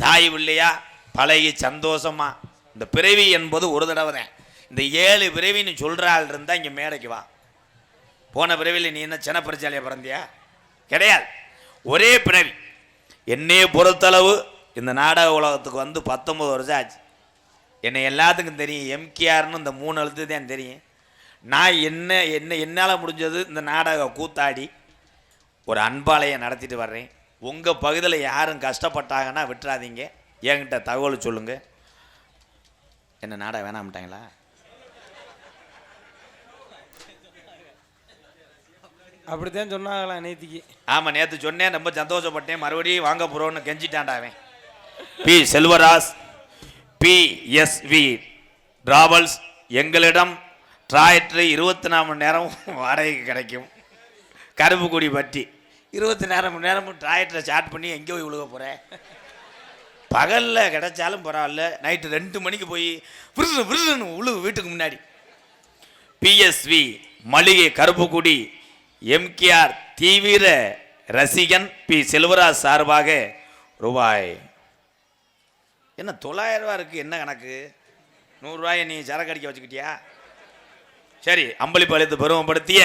தாய் பிள்ளையா பழகி சந்தோஷமா. இந்த பிறவி என்பது ஒரு தடவை தான். இந்த 7 பிறவின்னு சொல்கிற ஆள் இருந்தால் இங்கே மேடைக்கு வா. போன பிறவியில் நீ என்ன சின்ன பரிச்சாலையை பிறந்தியா? கிடையாது, ஒரே பிறவி. என்னையே பொறுத்தளவு இந்த நாடக உலகத்துக்கு வந்து 19 வருஷம் ஆச்சு. என்னை எல்லாத்துக்கும் தெரியும், எம்கேஆர்னு இந்த 3 எழுத்து தான் தெரியும். நான் என்னால் முடிஞ்சது இந்த நாடக கூத்தாடி ஒரு அன்பாலயை நடத்திட்டு வர்றேன். உங்கள் பகுதியில் யாரும் கஷ்டப்பட்டாங்கன்னா விட்டுறாதீங்க, என்கிட்ட தகவல் சொல்லுங்கள். என்ன நாடகம் வேணாம்ட்டாங்களா? அப்படித்தான் சொன்னாங்களா நேத்திக்கு? ஆமாம், நேற்று சொன்னேன், ரொம்ப சந்தோஷப்பட்டேன். மறுபடியும் வாங்க போகிறோன்னு கெஞ்சிட்டாண்டாவேன். பி செல்வராஜ் PSV டிராவல்ஸ், எங்களிடம் டிராக்டர் 24 மணி நேரம் வாடகைக்கு கிடைக்கும். கருப்புக்குடி பட்டி 24 மணி நேரமும் டிராக்டரை ஸ்டார்ட் பண்ணி எங்கே போய் விழுக போகிறேன்? பகலில் கிடைச்சாலும் பரவாயில்ல, நைட்டு 2 மணிக்கு போய் விருதுன்னு உழுவு வீட்டுக்கு முன்னாடி. PSV மளிகை கருப்புக்குடி எம்கேஆர் தீவிர ரசிகன் பி செல்வராஜ் சார்பாக ரூபாய் என்ன 900 ரூபா இருக்குது. என்ன கணக்கு? 100 ரூபாயை நீ சரக்கு அடிக்க வச்சுக்கிட்டியா? சரி, அம்பளிப்பு அளித்து பெருமைப்படுத்திய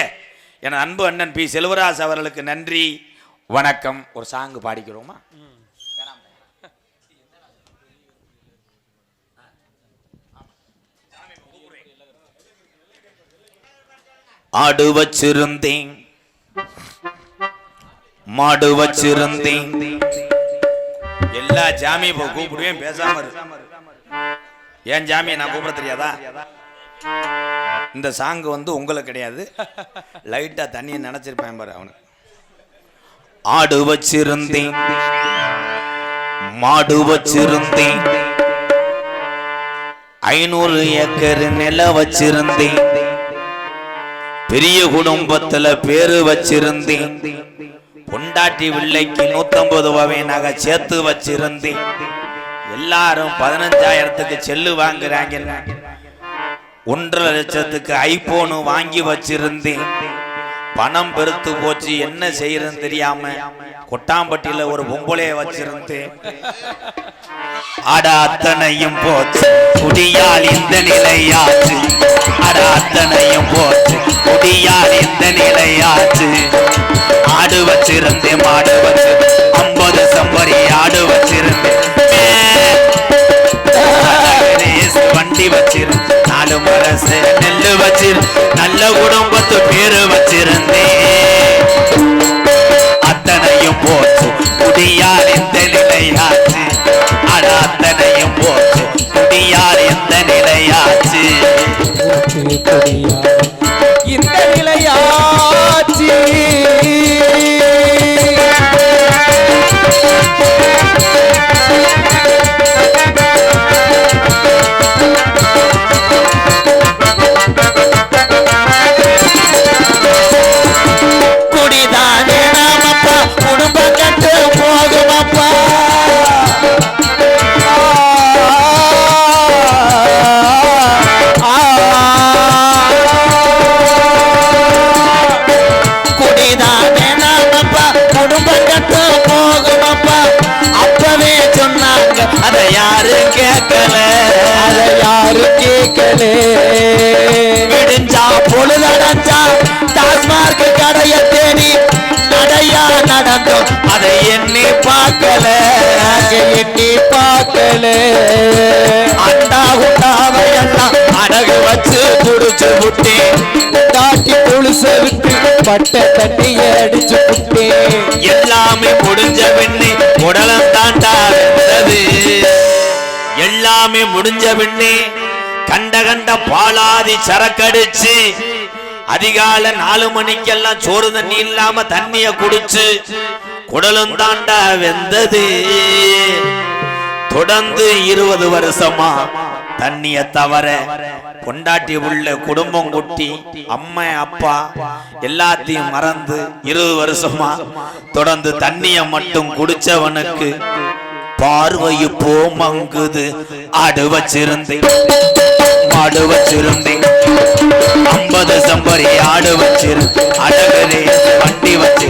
என் அன்பு அண்ணன் பி செல்வராஜ் அவர்களுக்கு நன்றி, வணக்கம். ஒரு சாங்கு பாடிக்கிறோமா? ஆடு வச்சிருந்தேன் மாடு வச்சிருந்தேன், எல்லா ஜாமியை இப்போ கூப்பிடுவேன், பேசாம இரு. ஏன் ஜாமியை நான் கூப்பிட தெரியாதா? இந்த சாங்கு வந்து உங்களுக்கு கிடையாது, லைட்டா தண்ணியை நினைச்சிருப்பேன் பாரு அவனுக்கு. ஆடு வச்சிருந்தேன் மாடு வச்சிருந்தேன், 500 ஏக்கர் நில வச்சிருந்தேன், பெரிய குடும்பத்துல பேரு வச்சிருந்தேன், பொண்டாட்டி பிள்ளைக்கு 150 ரூபாவை நகை சேர்த்து வச்சிருந்தேன், எல்லாரும் 15,000க்கு செல்லு வாங்குறாங்க, 1,50,000க்கு ஐபோனு வாங்கி வச்சிருந்தேன், பணம் பெருத்து போச்சு, என்ன செய்யறதுன்னு தெரியாம கொட்டாம்பட்டியில ஒரு பொம்பளைய வச்சிருந்து அட அத்தனையும் போச்சு குடியால் இந்த நிலையாச்சு. அட அத்தனையும் போச்சு குடியால் இந்த நிலையாச்சு. ஆடு வச்சிருந்தேன் மாடு வச்சு 50 சம்பரி ஆடு வச்சிருந்தேன். வண்டி வச்சிரு 4 மரசு நெல்லு வச்சிரு நல்ல குடும்பத்து பேரு வச்சிருந்தேன். அத்தனையும் போச்சு குடியால் இந்த நிலையாச்சு. அட அத்தனையும் போச்சு குடியால் இந்த நிலையாச்சு. இந்த நிலையாச்சு. குடிதானே நாமப்பா குடும்பம் கட்டு போகுமப்பா. குடிதானே நாமப்பா குடும்பம் கட்டு போகுமப்பா. அப்பவே சொன்னாங்க அதை யாரு கேட்கல. அதை யாரு கேட்கல. விடிஞ்சா பொழுதடைஞ்சா டாஸ்மார்க் கடைய தேடி நடையா நடந்தோம் அதை எண்ணி பார்க்கல. எண்ணி பார்க்கல. அண்டா உண்டாவையெல்லாம் அடகு வச்சு குடிச்சு விட்டேன். தாட்டி கொலுச விட்டு பட்ட தண்ணிய அடிச்சு விட்டேன். எல்லாமே முடிஞ்ச பின்னே உடலம் தாண்டா வெந்தது. எல்லாமே முடிஞ்ச பின்னே கண்ட கண்ட பாலாதி சரக்கடிச்சு அதிகால 4 மணிக்கெல்லாம் சோறு தண்ணி இல்லாம தண்ணிய குடிச்சு குடலும் தாண்டா வெந்தது. தொடர்ந்து 20 வருஷமா தண்ணிய தவற பொண்டாட்டி உள்ள குடும்பம் குட்டி அம்மா அப்பா எல்லாத்தையும் மறந்து 20 வருஷமா தொடர்ந்து தண்ணிய மட்டும் குடிச்சவனுக்கு பார்வையு போமங்குது. ஆடு வச்சிருந்தேன் மாடு வச்சிருந்தேன் 50 சம்பரி ஆடு வச்சிரு அழகரே வண்டி வச்சு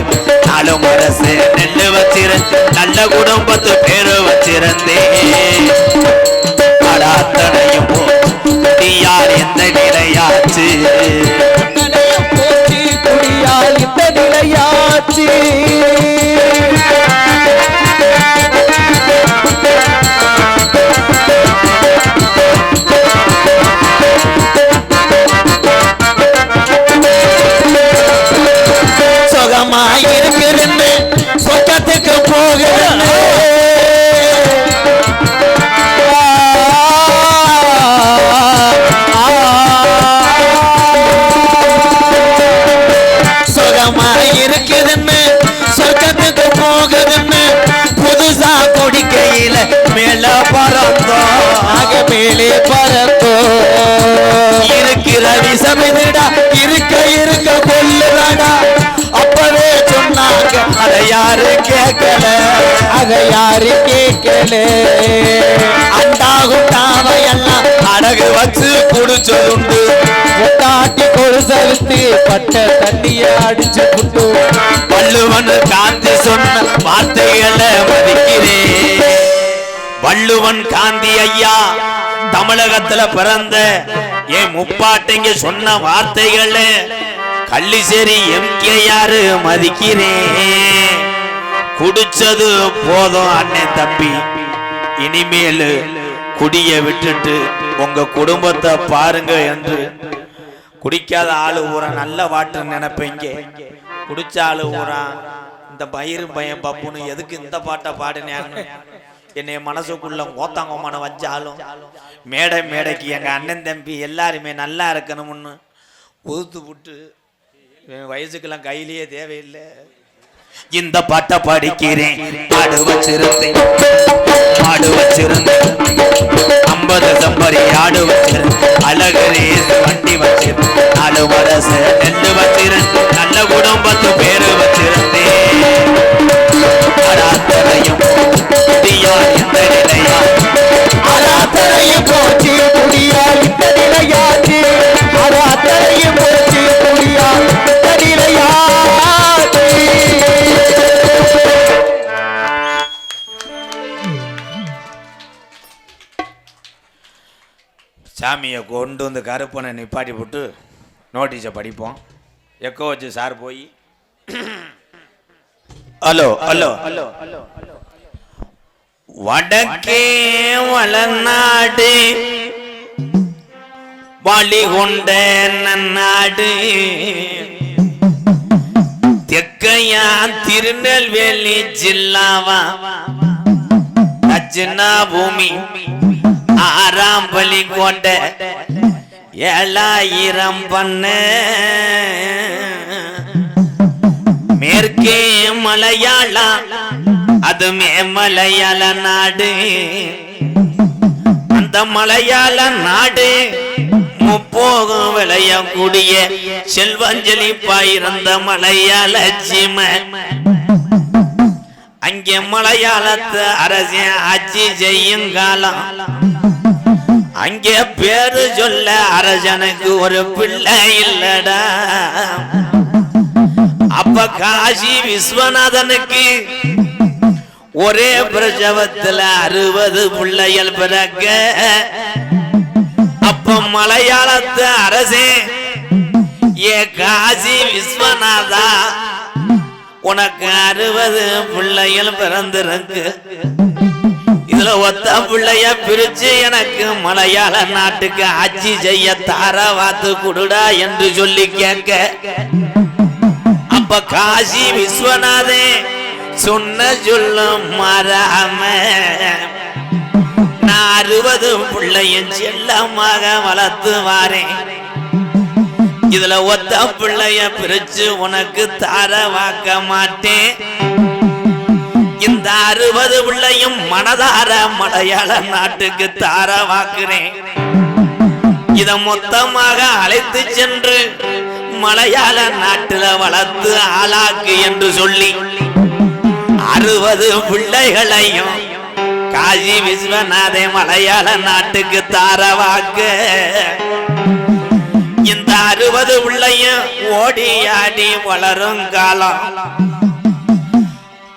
4 மரசு நெல்லு வச்சிரு நல்ல குடும்பத்து பேரு வச்சிருந்தேன். அட அத்தனையும் குடியால் எந்த நிலையாச்சு. போச்சு குடியால் இந்த நிலையாச்சு. சுகமாயிருக்கிறேன்னு சொர்க்கத்துக்கு போகிறேன்னு சுகமாயிருக்குதுன்னு சொர்க்கத்துக்கு போகுதுன்னு புதுசா குடிக்கையில மேல பறந்தோம். ஆக மேலே பறந்தோம். இருக்கிற விஷமிதுடா இருக்க இருக்க கொல்லுதாடா. அப்பவே சொன்னாங்க அதை யாரு கேட்கல. அதை யாரு கேட்கல. அண்டா குண்டாவையெல்லாம் அடகு வச்சு குடிச்சதுண்டு. தாட்டி கொலுச விட்டு பட்ட தண்ணிய அடிச்சு விட்டு. வள்ளுவன் காந்தி சொன்ன வார்த்தைகளை மதிக்கிறேன். வள்ளுவன் காந்தி ஐயா தமிழகத்துல பிறந்த என் முப்பாட்டைங்க சொன்ன வார்த்தைகளை கள்ளிசேரி எம்கேஆர் மதிக்கிறேன். குடிச்சது போதும் அண்ணன் தம்பி, இனிமேல் குடிய விட்டுட்டு உங்க குடும்பத்தை பாருங்க என்று குடிக்காத ஆளு ஊரா நல்ல வாட்டு நினைப்பீங்க. குடிச்ச ஆளு ஊரா இந்த பயிரும் பையன் பப்புன்னு எதுக்கு இந்த பாட்டை பாடினேன்னு என்னைய மனசுக்குள்ள ஓத்தாங்கமான வச்சாலும் மேடைக்கு எங்க அண்ணன் தம்பி எல்லாருமே நல்லா இருக்கணும்னு ஒதுத்து விட்டு வயசுக்கெல்லாம் கையிலேயே தேவையில்லை இந்த பாட்டை படிக்கிறேன். ஆடு வச்சிருந்தேன் மாடு வச்சிருந்தேன் 50 சம்பரி ஆடு வச்சிருந்தேன் அழகரே வண்டி வச்சிருந்தேன் 4 மரசு நெல்லு வச்சிருந்தேன் நல்ல குடும்பத்து பேரு வச்சிருந்தேன். அராத்தரையும் குடியால் இந்த நிலையா. அராத்தரையும் போச்சு குடியால் இந்த நிலையாச்சு. அராத்தரையும் போச்சு குடியால் இந்த நிலையா. சாமியை கொண்டு வந்து கருப்பனை நிப்பாட்டி போட்டு நோட்டீஸை படிப்போம். எக்கோ வச்சு சார் போய் ஹலோ ஹலோ ஹலோ வடக்கே வளநாடு வாலி கொண்ட நன்னாடு தெக்கையா திருநெல்வேலி ஜில்லாவா தட்சிணா பூமி ஆறாம் பலி கொண்ட 7000 பண்ண மேற்கே மலையாளா அதுமே மலையாள நாடு. அந்த மலையாள நாடு முப்போகம் விளையக்கூடிய செல்வஞ்சலிப்பாயிருந்த மலையாள சீமை. அங்கே மலையாளத்து அரசன் ஆட்சி செய்யும் காலம். அங்கே பேரு சொல்ல அரசனுக்கு ஒரு பிள்ளை இல்லடா. அப்ப காசி விஸ்வநாதனுக்கு ஒரே பிரசவத்துல 60 பிள்ளைகள் பிறக்க. அப்ப மலையாளத்து அரசே ஏ காசி விஸ்வநாதா உனக்கு 60 பிள்ளைகள் பிறந்திருக்கு. இதுல ஒத்த பிள்ளைய பிரிச்சு எனக்கு மலையாள நாட்டுக்கு ஆட்சி செய்ய தாராவாத்து குடுடா என்று சொல்லி கேட்க. அப்ப காசி விஸ்வநாதே சொன்ன சொல்லும் மாறாம நான் 60 பிள்ளையும் செல்லமாக வளர்த்து வாரேன். இதுல ஒத்த பிள்ளைய பிரிச்சு உனக்கு தாரவாக்க மாட்டேன். இந்த 60 பிள்ளையும் மனதார மலையாள நாட்டுக்கு தாரவாக்குறேன். இத மொத்தமாக அழைத்து சென்று மலையாள நாட்டுல வளர்த்து ஆளாக்கு என்று சொல்லி 60 பிள்ளைகளையும் காசி விஸ்வநாதே மலையாள நாட்டுக்கு தாரவாக்க. இந்த 60 பிள்ளையும் ஓடி ஆடி வளரும் காலம்.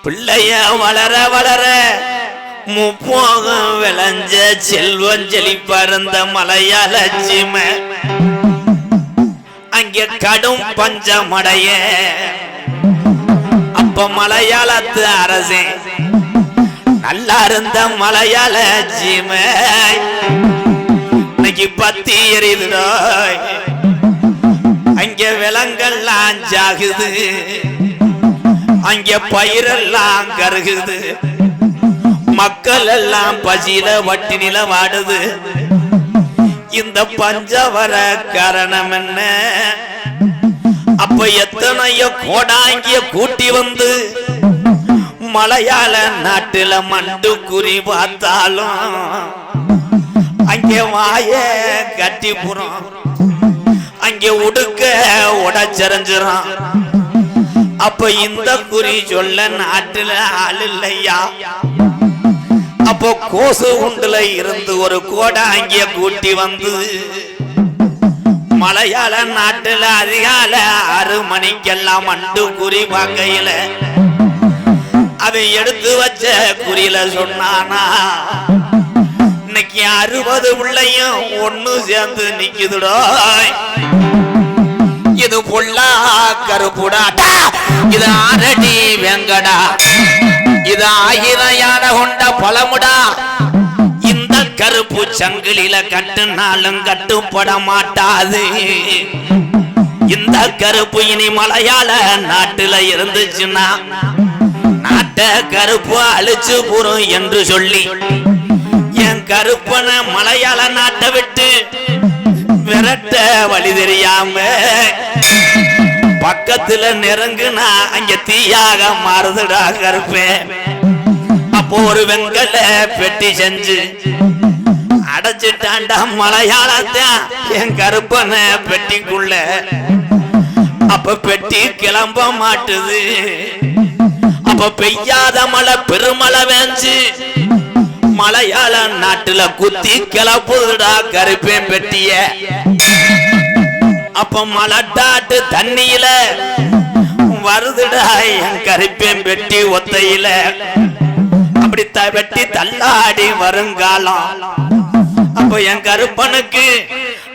பிள்ளைய வளர வளர முப்போகம் விளைஞ்ச செல்வம் செழிப்பருந்த மலையாள சீமை. அங்கே கடும் பஞ்சமடைய. அப்ப மலையாளத்து அரசே நல்லா இருந்த மலையாள சீமை இன்னைக்கு பத்தி எரியுதுடா. அங்கே விலங்கெல்லாம் ஜாகுது, அங்கே பயிரெல்லாம் கருகுது, மக்கள் எல்லாம் பசியில வட்டினில வாடுது. இந்த பஞ்சவர காரணம் என்ன? அப்ப எத்தனையோ கோடாங்கிய கூட்டி வந்து மலையாள நாட்டுல மண்டு குறி பார்த்தாலும் அங்கே வாய கட்டி புறம், அங்கே உடுக்க உடச்சரிஞ்சிரும். அப்ப இந்த குறி சொல்ல நாட்டுல ஆள் இல்லையா? அப்போ கோசு உண்டுல இருந்து ஒரு கோடை அங்கே கூட்டி வந்து மலையாள நாட்டுல அதிகால 6 மணிக்கெல்லாம் மண்டு குறி பார்க்கையில அதை எடுத்து வச்ச குறியில சொன்னானா, இன்னைக்கு 60 பிள்ளையும் ஒண்ணு சேர்ந்து நிக்குதுடா. இது பொல்லா கருப்புடா, இது ஆரடி வெங்கடா, இது 1000 யானை கொண்ட பழமுடா. இந்த கருப்பு சங்கிலில கட்டுனாலும் கட்டுப்பட மாட்டாது. இந்த கருப்பு இனி மலையாள நாட்டுல இருந்துச்சுன்னா நாட்ட கருப்பு அழிச்சு போறோம் என்று சொல்லி என் கருப்பன மலையாள நாட்டை விட்டு விரட்ட வழி தெரியாம பக்கத்துல நெருங்குனா அங்க தீயாக மாறுதுடா கருப்பேன். அப்போ ஒரு வெங்கல பெட்டி செஞ்சு அடைச்சிட்டாண்டா மலையாளத்தான் என் கருப்பன பெட்டிக்குள்ள. அப்ப பெட்டி கிளம்ப மாட்டுது. அப்ப பெய்யாத மழை பெருமழை வேஞ்சு மலையாள நாட்டுல குத்தி கிளப்புதுடா கருப்பேன் பெட்டிய. அப்ப மலட்டாட்டு தண்ணியில வருதுடா என் கருப்பேன் பெட்டி ஒத்தையில. அப்படி வெட்டி தள்ளாடி வருங்காலம். அப்ப என் கருப்பனுக்கு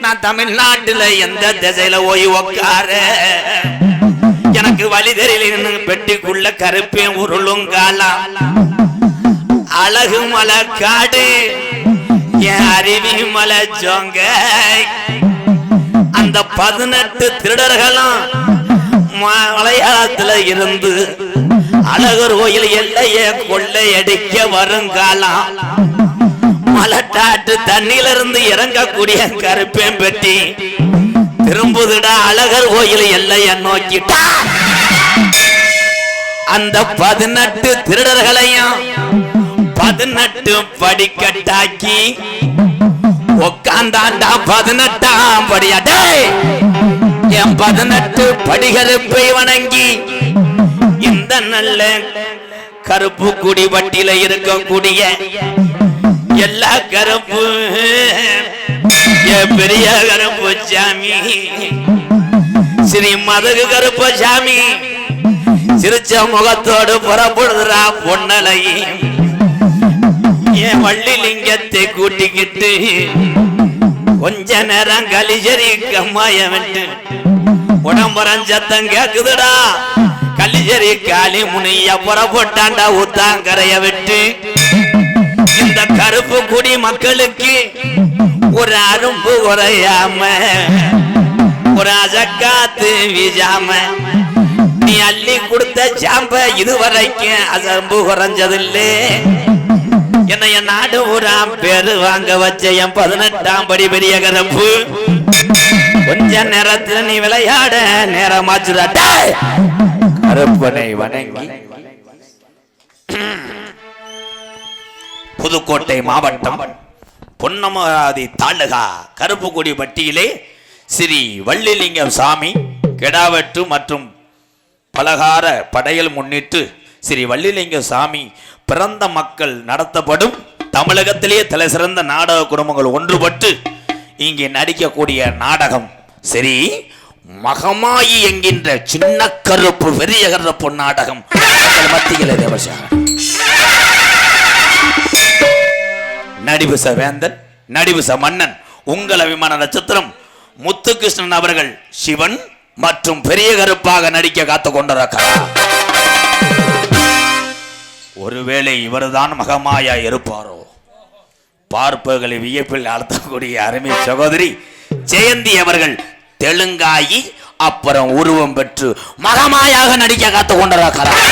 நான் தமிழ்நாட்டுல எந்த திசையில போய் உக்கார எனக்கு வழி தெரியல பெட்டிக்குள்ள கருப்பேன் உருளுங்காலாம் அழகு மலை காடு என் அருவி மலை ஜோங்க அந்த 18 திருடர்களும் மலையாளத்துல இருந்து அழகர் கோயில் எல்லைய கொள்ளையடிக்க வருங்காலம் மலட்டாட்டு தண்ணியில இருந்து இறங்கக்கூடிய கருப்பேன் பெட்டி திரும்புதுடா அழகர் கோயில் எல்லைய நோக்கிட்டா அந்த 18 திருடர்களையும் 18 படிக்கட்டாக்கி உக்காந்தாண்டா 18ஆம் படியாடே என் 18 படிகருப்பை வணங்கி இந்த நல்ல கருப்பு குடி வட்டியில இருக்கக்கூடிய எல்லா கருப்பு பெரிய கருப்பு சாமி ஸ்ரீ மதகு கருப்பு சாமி சிரிச்ச முகத்தோடு புறப்படுறா பொன்னலை என் வள்ளிலிங்கத்தை கூட்டிக்கிட்டு கொஞ்ச நேரம் கலிஜரி கம்மாய விட்டு உடம்புறம் சத்தம் கேக்குதுடா கலிஜரி காலி முனைய புறப்பட்டாண்டா ஊத்தாங்கரைய விட்டு இந்த கருப்பு குடி மக்களுக்கு ஒரு அரும்பு குறையாம ஒரு அசக்காத்து வீசாம நீ அள்ளி கொடுத்த சாம்ப இதுவரைக்கும் அசம்பு குறைஞ்சதில்லை என்னைய நாடு ஊரா பேரு வாங்க வச்ச என் 18ஆம் படி பெரிய கருப்பு கொஞ்ச நேரத்துல நீ விளையாட நேரமாச்சுடா கருப்பனை வணங்கி புதுக்கோட்டை மாவட்டம் பொன்னமராதி தாலுகா கருப்புக்குடி பட்டியிலே ஸ்ரீ வள்ளிலிங்கம் சாமி கெடாவெட்டு மற்றும் பலகார படையல் முன்னிட்டு ஸ்ரீ வள்ளிலிங்க சாமி பிறந்த மக்கள் நடத்தப்படும் தமிழகத்திலேயே தலை சிறந்த நாடக குடும்பங்கள் ஒன்றுபட்டு இங்கே நடிக்கக்கூடிய நாடகம் சரி மகமாயி என்கின்ற சின்ன கருப்பு பெரிய கருப்பு நாடகம் மத்தியிலே நடிபுச வேந்தன் நடிபுச மன்னன் உங்கள் அபிமான நட்சத்திரம் முத்துகிருஷ்ணன் அவர்கள் சிவன் மற்றும் பெரிய கருப்பாக நடிக்க காத்து கொண்டிருக்கிறார். ஒருவேளை இவர்தான் மகமாயா இருப்பாரோ பார்ப்பர்களை வியப்பில் அழுத்தக்கூடிய அருமை சகோதரி ஜெயந்தி அவர்கள் தெலுங்காயி அப்புறம் உருவம் பெற்று மகமாயாக நடிக்க காத்து கொண்டிருக்கிறார்.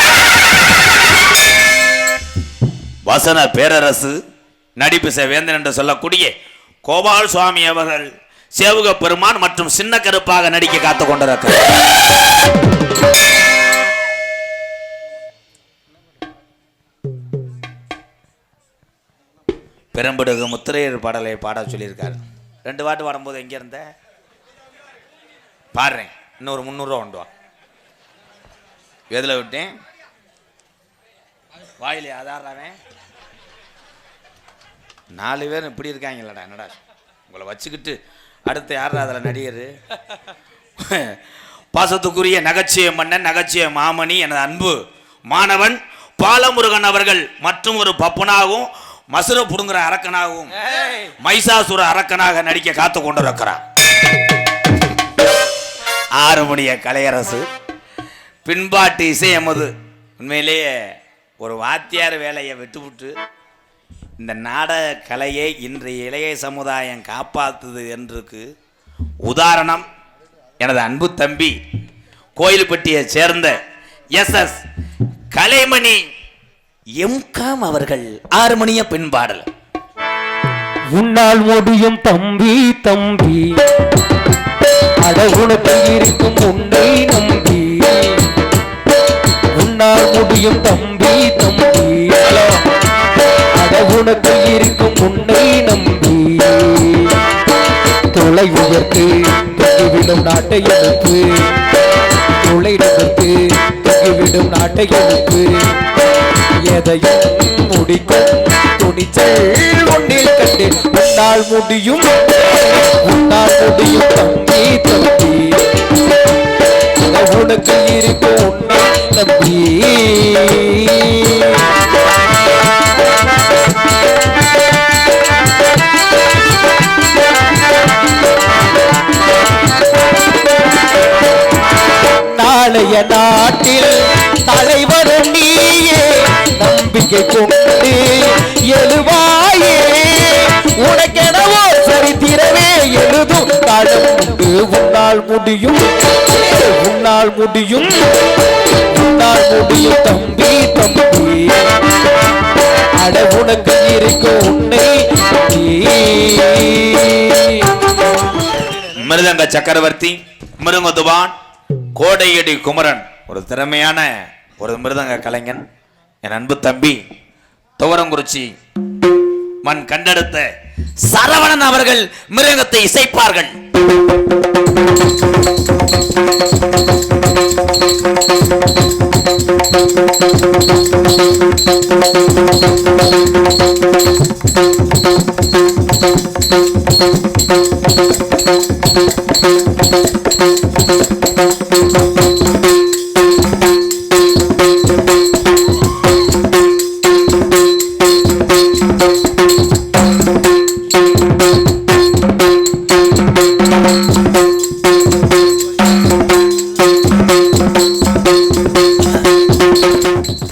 வசன பேரரசு நடிப்பு வேந்தன் என்று சொல்லக்கூடிய கோபால் சுவாமி அவர்கள் சேவுக பெருமான் மற்றும் சின்ன கருப்பாக நடிக்க காத்து கொண்டிருக்கிறார். பெரும்படுகு முத்திரையர் பாடலை பாட சொல்லியிருக்காரு. 2 பாட்டு பாடும்போது எங்க இருந்த பாடுறேன். இன்னொரு 300 ரூபா கொண்டு வா. எதுல விட்டேன் வாயிலே ஆதாரவன் 4 பேர் இப்படி இருக்காங்களடா. என்னடா உங்களை வச்சுக்கிட்டு அடுத்து யார் அதில் நடிகர் பாசத்துக்குரிய நகைச்சுவை மன்னன் நகைச்சுவை மாமணி எனது அன்பு மாணவன் பாலமுருகன் அவர்கள் மற்றும் ஒரு பப்புனாகவும் மசுர புடுங்குற அரக்கனாகவும் மைசாசுர அரக்கனாக நடிக்க காத்து கொண்டிருக்கிறார். 6 மணிய கலையரசு பின்பாட்டு இசை எமது. உண்மையிலேயே ஒரு வாத்தியார் வேலையை விட்டுவிட்டு இந்த நாடக கலையை இன்றைய இளைய சமுதாயம் காப்பாற்றுது என்றுக்கு உதாரணம் எனது அன்பு தம்பி கோயில்பட்டியை சேர்ந்த SS கலைமணி எம்காம் அவர்கள் 6 மணிய பின்பாடல். உன்னால் முடியும் தம்பி தம்பி அடகுணத்தில் இருக்கும் உன்னை நம்பி உன்னால் முடியும் தம்பி தம்பி அடகுணத்தில் இருக்கும் உன்னை நம்பி தொலை உயர்த்து தொங்கிவிடும் நாட்டை எழுப்பு தொலை நகர்த்து தொங்கிவிடும் நாட்டை எழுப்பு எதையும் முடிக்கும் துணிச்சல் ஒன்றில் கண்டு உன்னால் முடியும் தம்பி தம்பி உனக்கு இருக்கும் உன்னை நம்பி நாட்டில் தலைவரும் நீயே நம்பிக்கை கொண்டு எழுவாயே உனக்கெனவோ சரித்திரமே எழுதும் காலம் உண்டு உன்னால் முடியும் உன்னால் முடியும் உன்னால் முடியும் தம்பி தம்பி அட உனக்கு இருக்கும் உன்னை மிருதங்க சக்கரவர்த்தி மிருங்கதுவான் கோடையடி குமரன் ஒரு திறமையான ஒரு மிருதங்க கலைஞன். என் அன்பு தம்பி துவரங்குறிச்சி மண் கண்டெடுத்த சரவணன் அவர்கள் மிருதங்கத்தை இசைப்பார்கள்.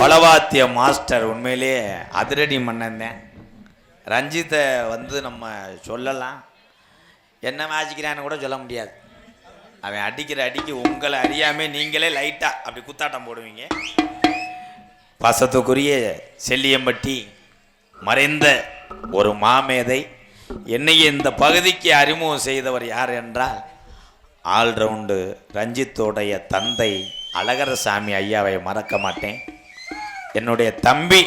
பலவாத்திய மாஸ்டர் உண்மையிலே அதிரடி மன்னன் தான். ரஞ்சித்தை வந்து நம்ம சொல்லலாம், என்ன வாசிக்கிறான்னு கூட சொல்ல முடியாது. அவன் அடிக்கிற அடிக்கு உங்களை அறியாமே நீங்களே லைட்டாக அப்படி குத்தாட்டம் போடுவீங்க. பாசத்துக்குரிய செல்லியம்பட்டி மறைந்த ஒரு மாமேதை என்னையே இந்த பகுதிக்கு அறிமுகம் செய்தவர் யார் என்றால் ஆல்ரவுண்டு ரஞ்சித்தோடைய தந்தை அழகரசாமி ஐயாவை மறக்க மாட்டேன். என்னுடைய தம்பி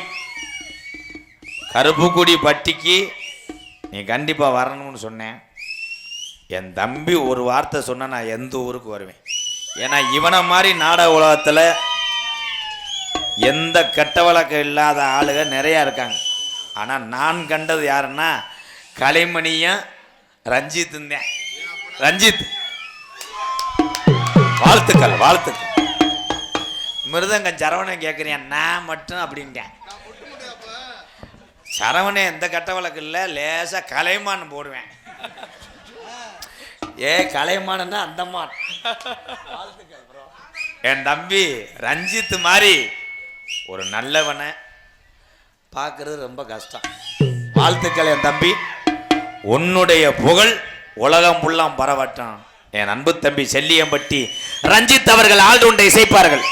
கருப்புக்குடி பட்டிக்கு நீ கண்டிப்பாக வரணும்னு சொன்னேன். என் தம்பி ஒரு வார்த்தை சொன்ன நான் எந்த ஊருக்கு வருவேன். ஏன்னா இவனை மாதிரி நாடக உலகத்தில் எந்த கெட்ட வழக்கம் இல்லாத ஆளுக நிறையா இருக்காங்க. ஆனால் நான் கண்டது யாருன்னா கலைமணியும் ரஞ்சித்தும் தான். ரஞ்சித் வாழ்த்துக்கள் வாழ்த்துக்கள். மிருதங்கம் சரவணன் கேட்குறேன் நான் மட்டும் அப்படின்ட்டேன். சரவணே எந்த கட்ட வழக்கு இல்லை, லேசாக கலைமான் போடுவேன். கலைமானுன்னா அந்தமான். என் தம்பி ரஞ்சித் மாதிரி ஒரு நல்லவனை பார்க்கறது ரொம்ப கஷ்டம். வாழ்த்துக்கள் என் தம்பி, உன்னுடைய புகழ் உலகம் ஃபுல்லாம் பரவட்டும். என் அன்பு தம்பி செல்லியம்பட்டி ரஞ்சித் அவர்கள் ஆல்ரவுண்டை இசைப்பார்கள்.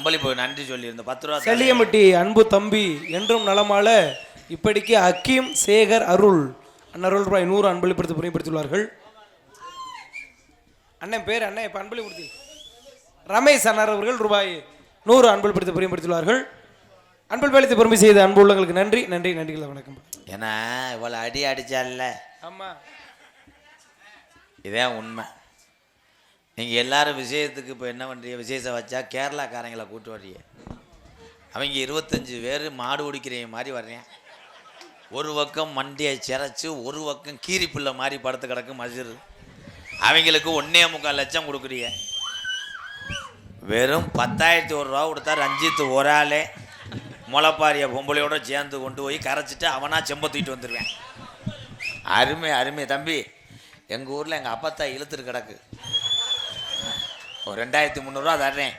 அம்பளிப்பு நன்றி சொல்லியிருந்த 10 ரூபா செல்லியம்பட்டி அன்பு தம்பி என்றும் நலமால இப்படிக்கு அக்கீம் சேகர் அருள் அன்னருள் ரூபாய் 100 அன்பளிப்படுத்தி புரியப்படுத்தியுள்ளார்கள். அண்ணன் பேர் அண்ணன் இப்போ அன்பளிப்படுத்தி ரமேஷ் அண்ணர் அவர்கள் ரூபாய் 100 அன்பளிப்படுத்தி புரியப்படுத்தியுள்ளார்கள். அன்பளித்து பெருமை செய்த அன்பு உள்ளங்களுக்கு நன்றி நன்றி நன்றிகள் வணக்கம். ஏன்னா இவ்வளோ அடி அடிச்சால ஆமா இதே உண்மை. நீங்கள் எல்லாரும் விஷயத்துக்கு இப்போ என்ன பண்ணுறீங்க, விசேஷம் வச்சா கேரளாக்காரங்களை கூட்டு வர்றீங்க. அவங்க 25 பேர் மாடு ஓடிக்கிறீங்க மாதிரி வர்றேன். ஒரு பக்கம் மண்டியை சிரைச்சி ஒரு பக்கம் கீரி பிள்ளை மாதிரி படுத்து கிடக்கு மஜிரு. அவங்களுக்கு 1.25 லட்சம் கொடுக்குறீங்க. வெறும் 10,001 ரூபா கொடுத்தா ரஞ்சித் ஒரு ஆளே முளைப்பாரிய பொம்பளையோட சேர்ந்து கொண்டு போய் கரைச்சிட்டு அவனா செம்ப தூக்கிட்டு வந்துடுவேன். அருமை அருமை தம்பி. எங்கள் ஊரில் எங்கள் அப்பத்தா இழுத்துட்டு கிடக்கு. ஒரு 2,300 ரூபா தர்றேன்.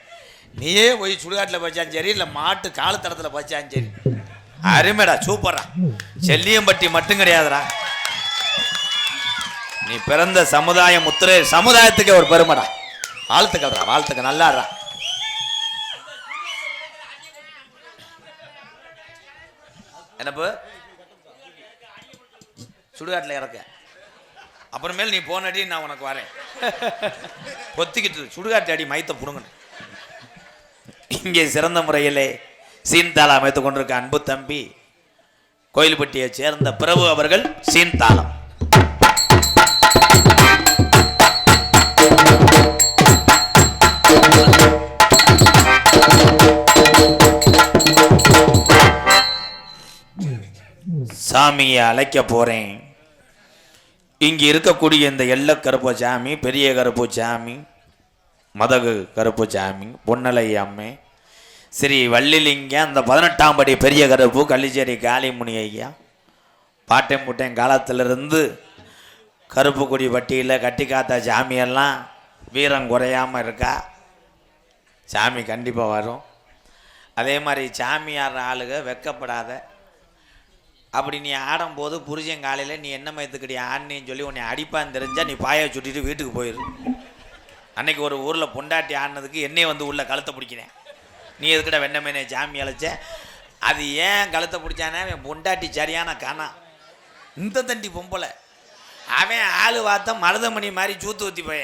நீயே போய் சுடுகாட்டில் பச்சாலும் சரி, இல்லை மாட்டு காலத்தடத்தில் பச்சாலும் சரி. அருமைடா, சூப்பரா. செல்லியம்பட்டி மட்டும் கிடையாதுடா, நீ பிறந்த சமுதாய முத்திரை சமுதாயத்துக்கே ஒரு பெருமைடா. வாழ்த்துக்கள்டா, வாழ்த்துக்க, நல்லாடுறா. என்னப்பு சுடுகாட்டில் இறக்க அப்புறமேல் நீ போனடி நான் உனக்கு வரேன். பொத்திக்கிட்டு சுடுகாட்டு அடி மைத்த புடுங்கணும். இங்கே சிறந்த முறையிலே சீன்தாளம் அமைத்துக் கொண்டிருக்க அன்பு தம்பி கோயில்பட்டியை சேர்ந்த பிரபு அவர்கள் சீன்தாளம். சாமியை அழைக்க போறேன். இங்கே இருக்கக்கூடிய இந்த எல்ல கருப்பு சாமி, பெரிய கருப்பு சாமி, மதகு கருப்பு சாமி, பொன்னலை அம்மை, ஸ்ரீ வள்ளிலிங்கம், அந்த 18ஆம் படி பெரிய கருப்பு கள்ளிச்சேரி காளிமுனி ஐயா, பாட்டையும் முட்டையும் காலத்திலிருந்து கருப்பு கொடி வட்டியில் கட்டி காத்த சாமியெல்லாம் வீரம் குறையாமல் இருக்கா. சாமி கண்டிப்பாக வரும். அதே மாதிரி சாமியார் ஆளுக வெக்கப்படாத. அப்படி நீ ஆடும்போது புருஷன் காலையில் நீ என்ன மயத்துக்கடி ஆடினேன்னு சொல்லி உன்னை அடிப்பான்னு தெரிஞ்சால் நீ பாயை சுட்டிட்டு வீட்டுக்கு போயிரு. அன்னைக்கு ஒரு ஊரில் பொண்டாட்டி ஆடினதுக்கு என்னையே வந்து உள்ள கழுத்தை பிடிக்கிறேன். நீ எதுக்கிட்ட வெண்ணமேனே சாமி அழைச்ச? அது ஏன் கழுத்தை பிடிச்சானே, அவன் பொண்டாட்டி சரியான காணா. இந்த தண்டி பொம்பளை அவன் ஆளு வார்த்த மருதமணி மாதிரி சூத்து ஊற்றி போய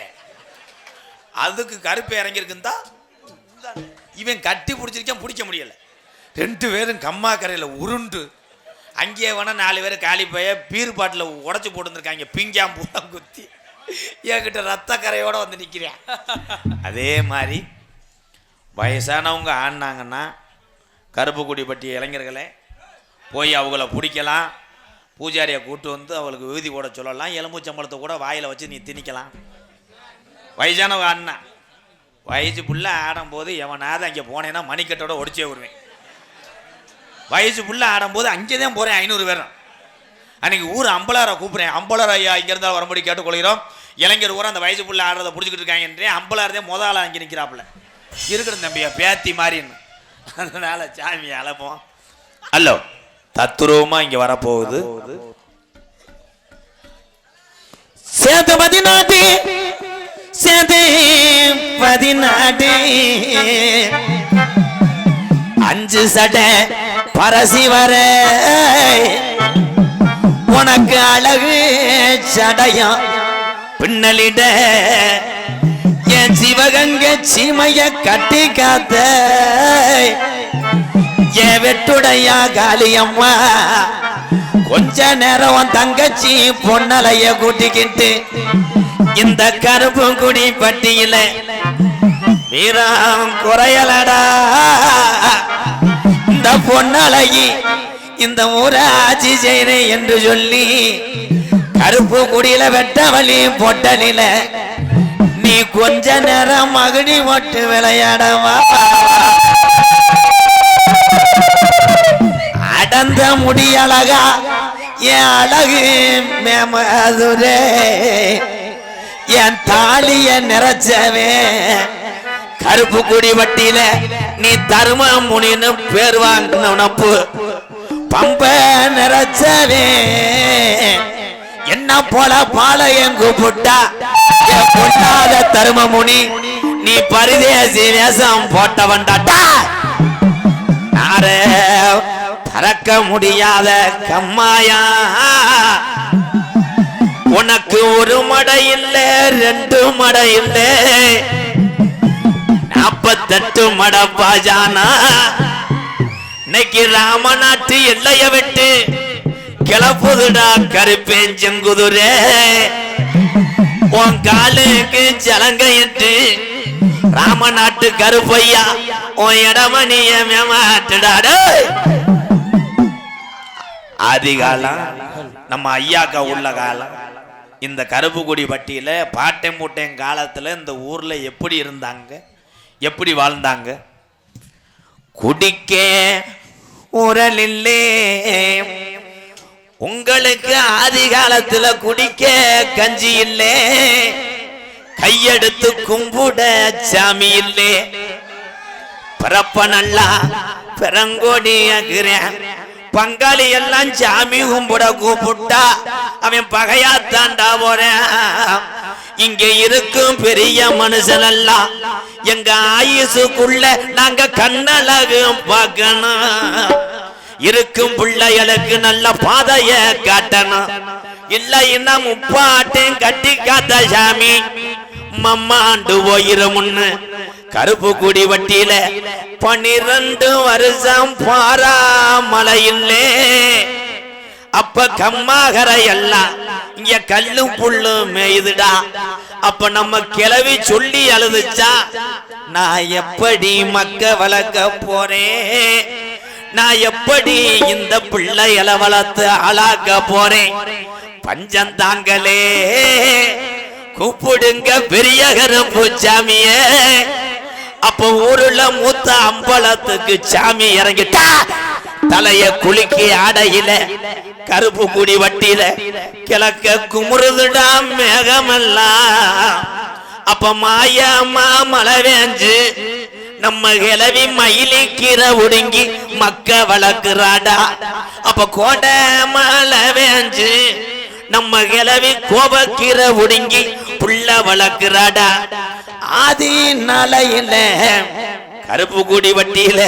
அதுக்கு கருப்பு இறங்கியிருக்குந்தா இவன் கட்டி பிடிச்சிருக்கான், பிடிக்க முடியலை. 2 பேரும் கம்மா கரையில் உருண்டு அங்கேயே வேணா 4 பேர் காலி போய பீர் பாட்டில் உடச்சி போட்டுருக்காங்க. பிங்காம் பூரா குத்தி என்கிட்ட ரத்த கரையோடு வந்து நிற்கிறேன். அதே மாதிரி வயசானவங்க ஆடினாங்கன்னா கருப்பு குடி பட்டி இளைஞர்களே போய் அவங்கள பிடிக்கலாம். பூஜாரியை கூட்டு வந்து அவளுக்கு விபூதி போட சொல்லலாம். எலும்புச்சம்பளத்தை கூட வாயில் வச்சு நீ திணிக்கலாம். வயசானவங்க ஆடினா வயசு புள்ள ஆடும்போது எவனாவது அங்கே போனேன்னா மணிக்கட்டோட ஒடிச்சே வருவேன். வயசு புள்ள ஆடும்போது அங்கே தான் போகிறேன் 500 பேரும். அன்றைக்கி ஊர் அம்பலாரை கூப்பிட்றேன். அம்பலார் ஐயா இங்கேருந்தால் வரும்படி கேட்டுக்கொள்கிறோம். இளைஞர் ஊரை அந்த வயசு புள்ள ஆடுறதை பிடிச்சிக்கிட்டு இருக்காங்கன்றேன். அம்பலார் தான் முதல் அங்கே நிற்கிறாப்புல இருக்கணும் தம்பியா பேத்தி மாதிரின்னு. அதனால சாமி அழைப்போம். ஹலோ தத்துரூபமா இங்கே வரப்போகுது. சேது 14 சேது 14 5 சடை பரசி வர உனக்கு அழகு சடையம் பின்னலிட என் சிவகங்கை சீமைய கட்டி காத்த என் வெட்டுடையா காளியம்மா கொஞ்ச நேரம் தங்கச்சி பொன்னலைய கூட்டிக்கிட்டு இந்த கருப்பு குடி பட்டியல வீரம் குறையலடா. இந்த பொன்னழகி இந்த ஊராட்சி செய்றேன் என்று சொல்லி கருப்பு குடியில வெட்டவழி பொட்டலில நீ கொஞ்ச நேரம் மகிழி ஒட்டு விளையாடவா. அடந்த முடியழகா என் அழகு மேமதுரே என் தாலிய நிறைச்சவே கருப்பு குடி வட்டியில நீ தர்ம முனின்னு பேர் வாங்கினப்பு பம்ப நிறைச்சவே என்ன போல பாளையம் கூப்பிட்டா பொண்ணாத தர்ம முனி நீ நீ பரிதேசி வேஷம் போட்டவன்டாட்டா யாரே பறக்க முடியாத கம்மாயா உனக்கு ஒரு மடை இல்ல 2 மடை இல்ல 48 மட பாஜானா இன்னைக்கு ராமநாட்டு எல்லைய விட்டு கிளப்புதுடா கருப்பேஞ்சங்குதுரே உன் காலுக்கு ஜலங்கையிட்டு ராமநாட்டு கருப்பையா உன் இடமணிய மேமாட்டுடாடே ஆதி காலம் நம்ம ஐயாக்கா உள்ள காலம் இந்த கருப்புக்குடி பட்டியல பாட்டை மூட்டையும் காலத்துல இந்த ஊர்ல எப்படி இருந்தாங்க எப்படி வாழ்ந்தாங்க குடிக்க உரலில்லே உங்களுக்கு ஆதி காலத்துல குடிக்க கஞ்சி இல்லே கையெடுத்து கும்பிட சாமி இல்லே பரப்ப நல்லா பெரங்கோடி பங்காளி எல்லாம் சாமி கும்பிட கூப்பிட்டா அவன் பகையாத்தாண்டா போறேன் இங்க இருக்கும் பெரிய மனுஷன் எல்லாம் எங்க ஆயுசுக்குள்ள நாங்க கண்ணழகு பார்க்கணும் இருக்கும் பிள்ளைகளுக்கு நல்ல பாதைய காட்டணும் இல்லைன்னா முப்பாட்டையும் கட்டி காத்த சாமி மம்மாண்டு போயிரும் கருப்பு குடி வட்டியில 12 வருஷம் பாராமலையில்லே அப்ப கம்மாகரை எல்லாம் இங்க கல்லும் புல்லும் மேயுதுடா அப்ப நம்ம கிளவி சொல்லி அழுதுச்சா நான் எப்படி மக்க வளர்க்க போறேன் நான் எப்படி இந்த பிள்ளைகளை வளர்த்து ஆளாக்க போறேன் பஞ்சம் தாங்களே கூப்பிடுங்க பெரிய கருப்பு சாமியே அப்ப ஊருல மூத்த அம்பலத்துக்கு சாமி இறங்கிட்டா தலைய குலுக்கி ஆடையில கருப்பு குடி வட்டியில கிழக்க குமுறுதுடா மேகமெல்லாம் அப்ப மாயமா மழை வேஞ்சு நம்ம கிளவி மயிலி கீரை ஒடுங்கி மக்க வளர்க்கிறாடா அப்ப கோடை மழை வேஞ்சு நம்ம கிளவி கோபக்கீரை ஒடுங்கி புள்ள வளர்க்கிறாடா ஆதி நாளையில கருப்பு குடி வட்டியில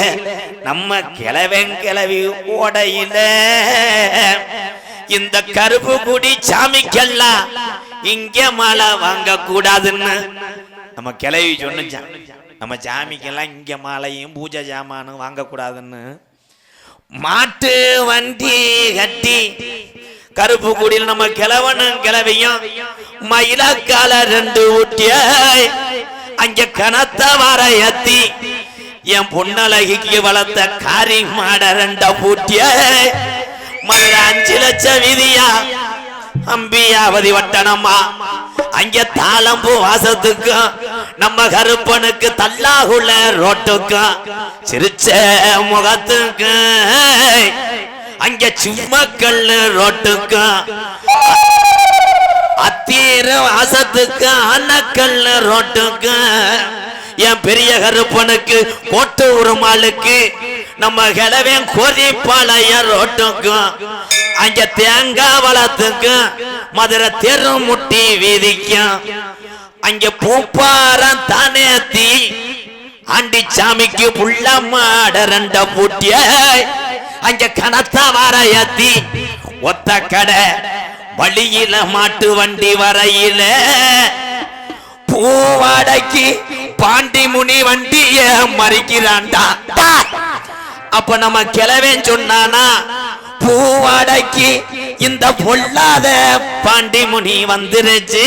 நம்ம கிளவி ஓடையில இந்த கருப்பு குடி சாமிக்கெல்லாம் இங்க மழை வாங்க கூடாதுன்னு நம்ம கிளவி சொன்னுச்சான் நம்ம சாமிக்கெல்லாம் இங்க மாலையும் பூஜை ஜாமானும் வாங்க கூடாதுன்னு மாட்டு வண்டி கட்டி கருப்பு குடியில் நம்ம கிழவனும் கிளவியும் மயிலக்கால 2 ஊட்டிய அங்க கனத்த வர ஏத்தி என் பொன்னழகிக்கு வளர்த்த காரி மாட 2 பூட்டிய மதுரை 5 லட்சம் விதியா அம்பியாவதி வட்டணமா அங்க தாளம்பு வாசத்துக்கும் நம்ம கருப்பனுக்கு தல்லாகுள்ள ரோட்டுக்கும் சிரிச்ச முகத்துக்கும் அங்க சும்மக்கல் ரோட்டுக்கும் அத்தீர வாசத்துக்கு அன்னக்கல் ரோட்டுக்கும் என் பெரிய கருப்பனுக்கு கோட்டு உருமாளுக்கு நம்ம கிழவன் கோரிப்பாளைய ரோட்டுக்கும் அங்க தேங்காய் வளத்துக்கும் மதுரை தெரு முட்டி வீதிக்கும் அங்க பூப்பாரம் தானேத்தி ஆண்டி சாமிக்கு புள்ள மாட 2 பூட்டிய அங்க கனத்த வர ஏத்தி ஒத்த கடை வழியில மாட்டு வண்டி வரையில பூவாடைக்கு பாண்டி முனி வண்டிய மறிக்கிறான்டா அப்ப நம்ம கிளவன் சொன்னானா பூவாடைக்கு இந்த பொல்லாத பாண்டி முனி வந்துருச்சு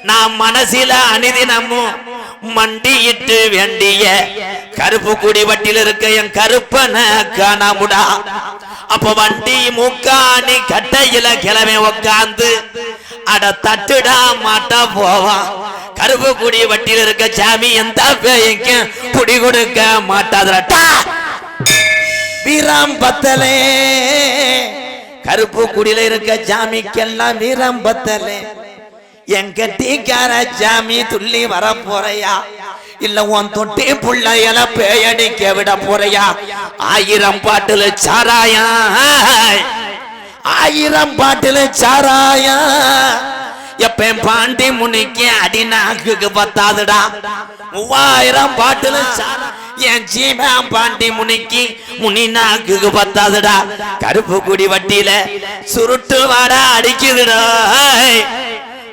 நான் மனசில அனிதினமும் மண்டியிட்டு வேண்டிய கருப்பு குடி வட்டியில் இருக்க என் கருப்பனை காணாமுடா அப்ப வண்டி மூக்காணி கட்டையில கிளம்பி உக்காந்து அட தட்டுடா மாட்டா போவான் கருப்பு குடி வட்டியில் இருக்க சாமி எந்த பேய்க்கு குடி கொடுக்க மாட்டாதரட்டா வீரம் பத்தலே கருப்பு குடியில இருக்க சாமிக்கெல்லாம் வீரம் பத்தலே என் கட்டிக்கார சாமி துள்ளி வர போறையா இல்ல உன் தொட்டி புள்ளையல பேயடிக்க விட போறையா 1000 பாட்டுல சாராயா 1000 பாட்டுல சாராயா எப்ப பாண்டி முனிக்கு அடிநாக்கு பத்தாதுடா 3000 பாட்டுல என் சீமான் பாண்டி முனிக்கு முனி நாக்கு பத்தாதுடா கருப்பு குடி வட்டியில சுருட்டு வாடா அடிக்குதுடா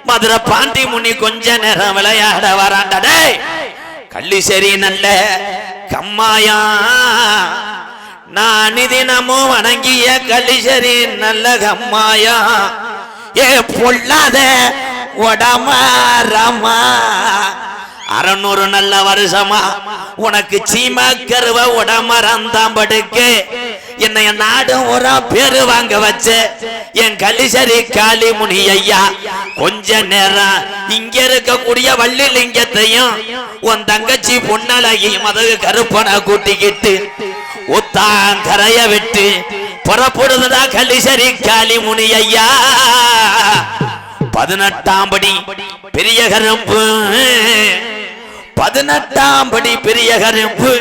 மதுரை பாண்டி முனி கொஞ்ச நேரம் விளையாட வராண்டா டேய் கள்ளி சரி நல்ல கம்மாயா நான் தினமும் வணங்கிய கள்ளிசரி நல்ல கம்மாயா ஏ பொல்லாத உடமாரமா 600 நல்ல வருஷமா உனக்கு சீமா கருவ உடமரந்தான் படுக்கு என்னைய நாடு ஒரு பேரு வாங்க வச்ச என் கள்ளிசரி காளி முனி ஐயா கொஞ்ச நேரம் இங்க இருக்கக்கூடிய வள்ளி லிங்கத்தையும் உன் தங்கச்சி பொன்னழகையும் அதுக்கு கருப்பனை கூட்டிக்கிட்டு உத்தாங்கரைய விட்டு புறப்படுதுடா கள்ளிசரி காளி முனி ஐயா 18ஆம் படி பெரிய கரும்பு 18ஆம் படி பெரிய கரும்பு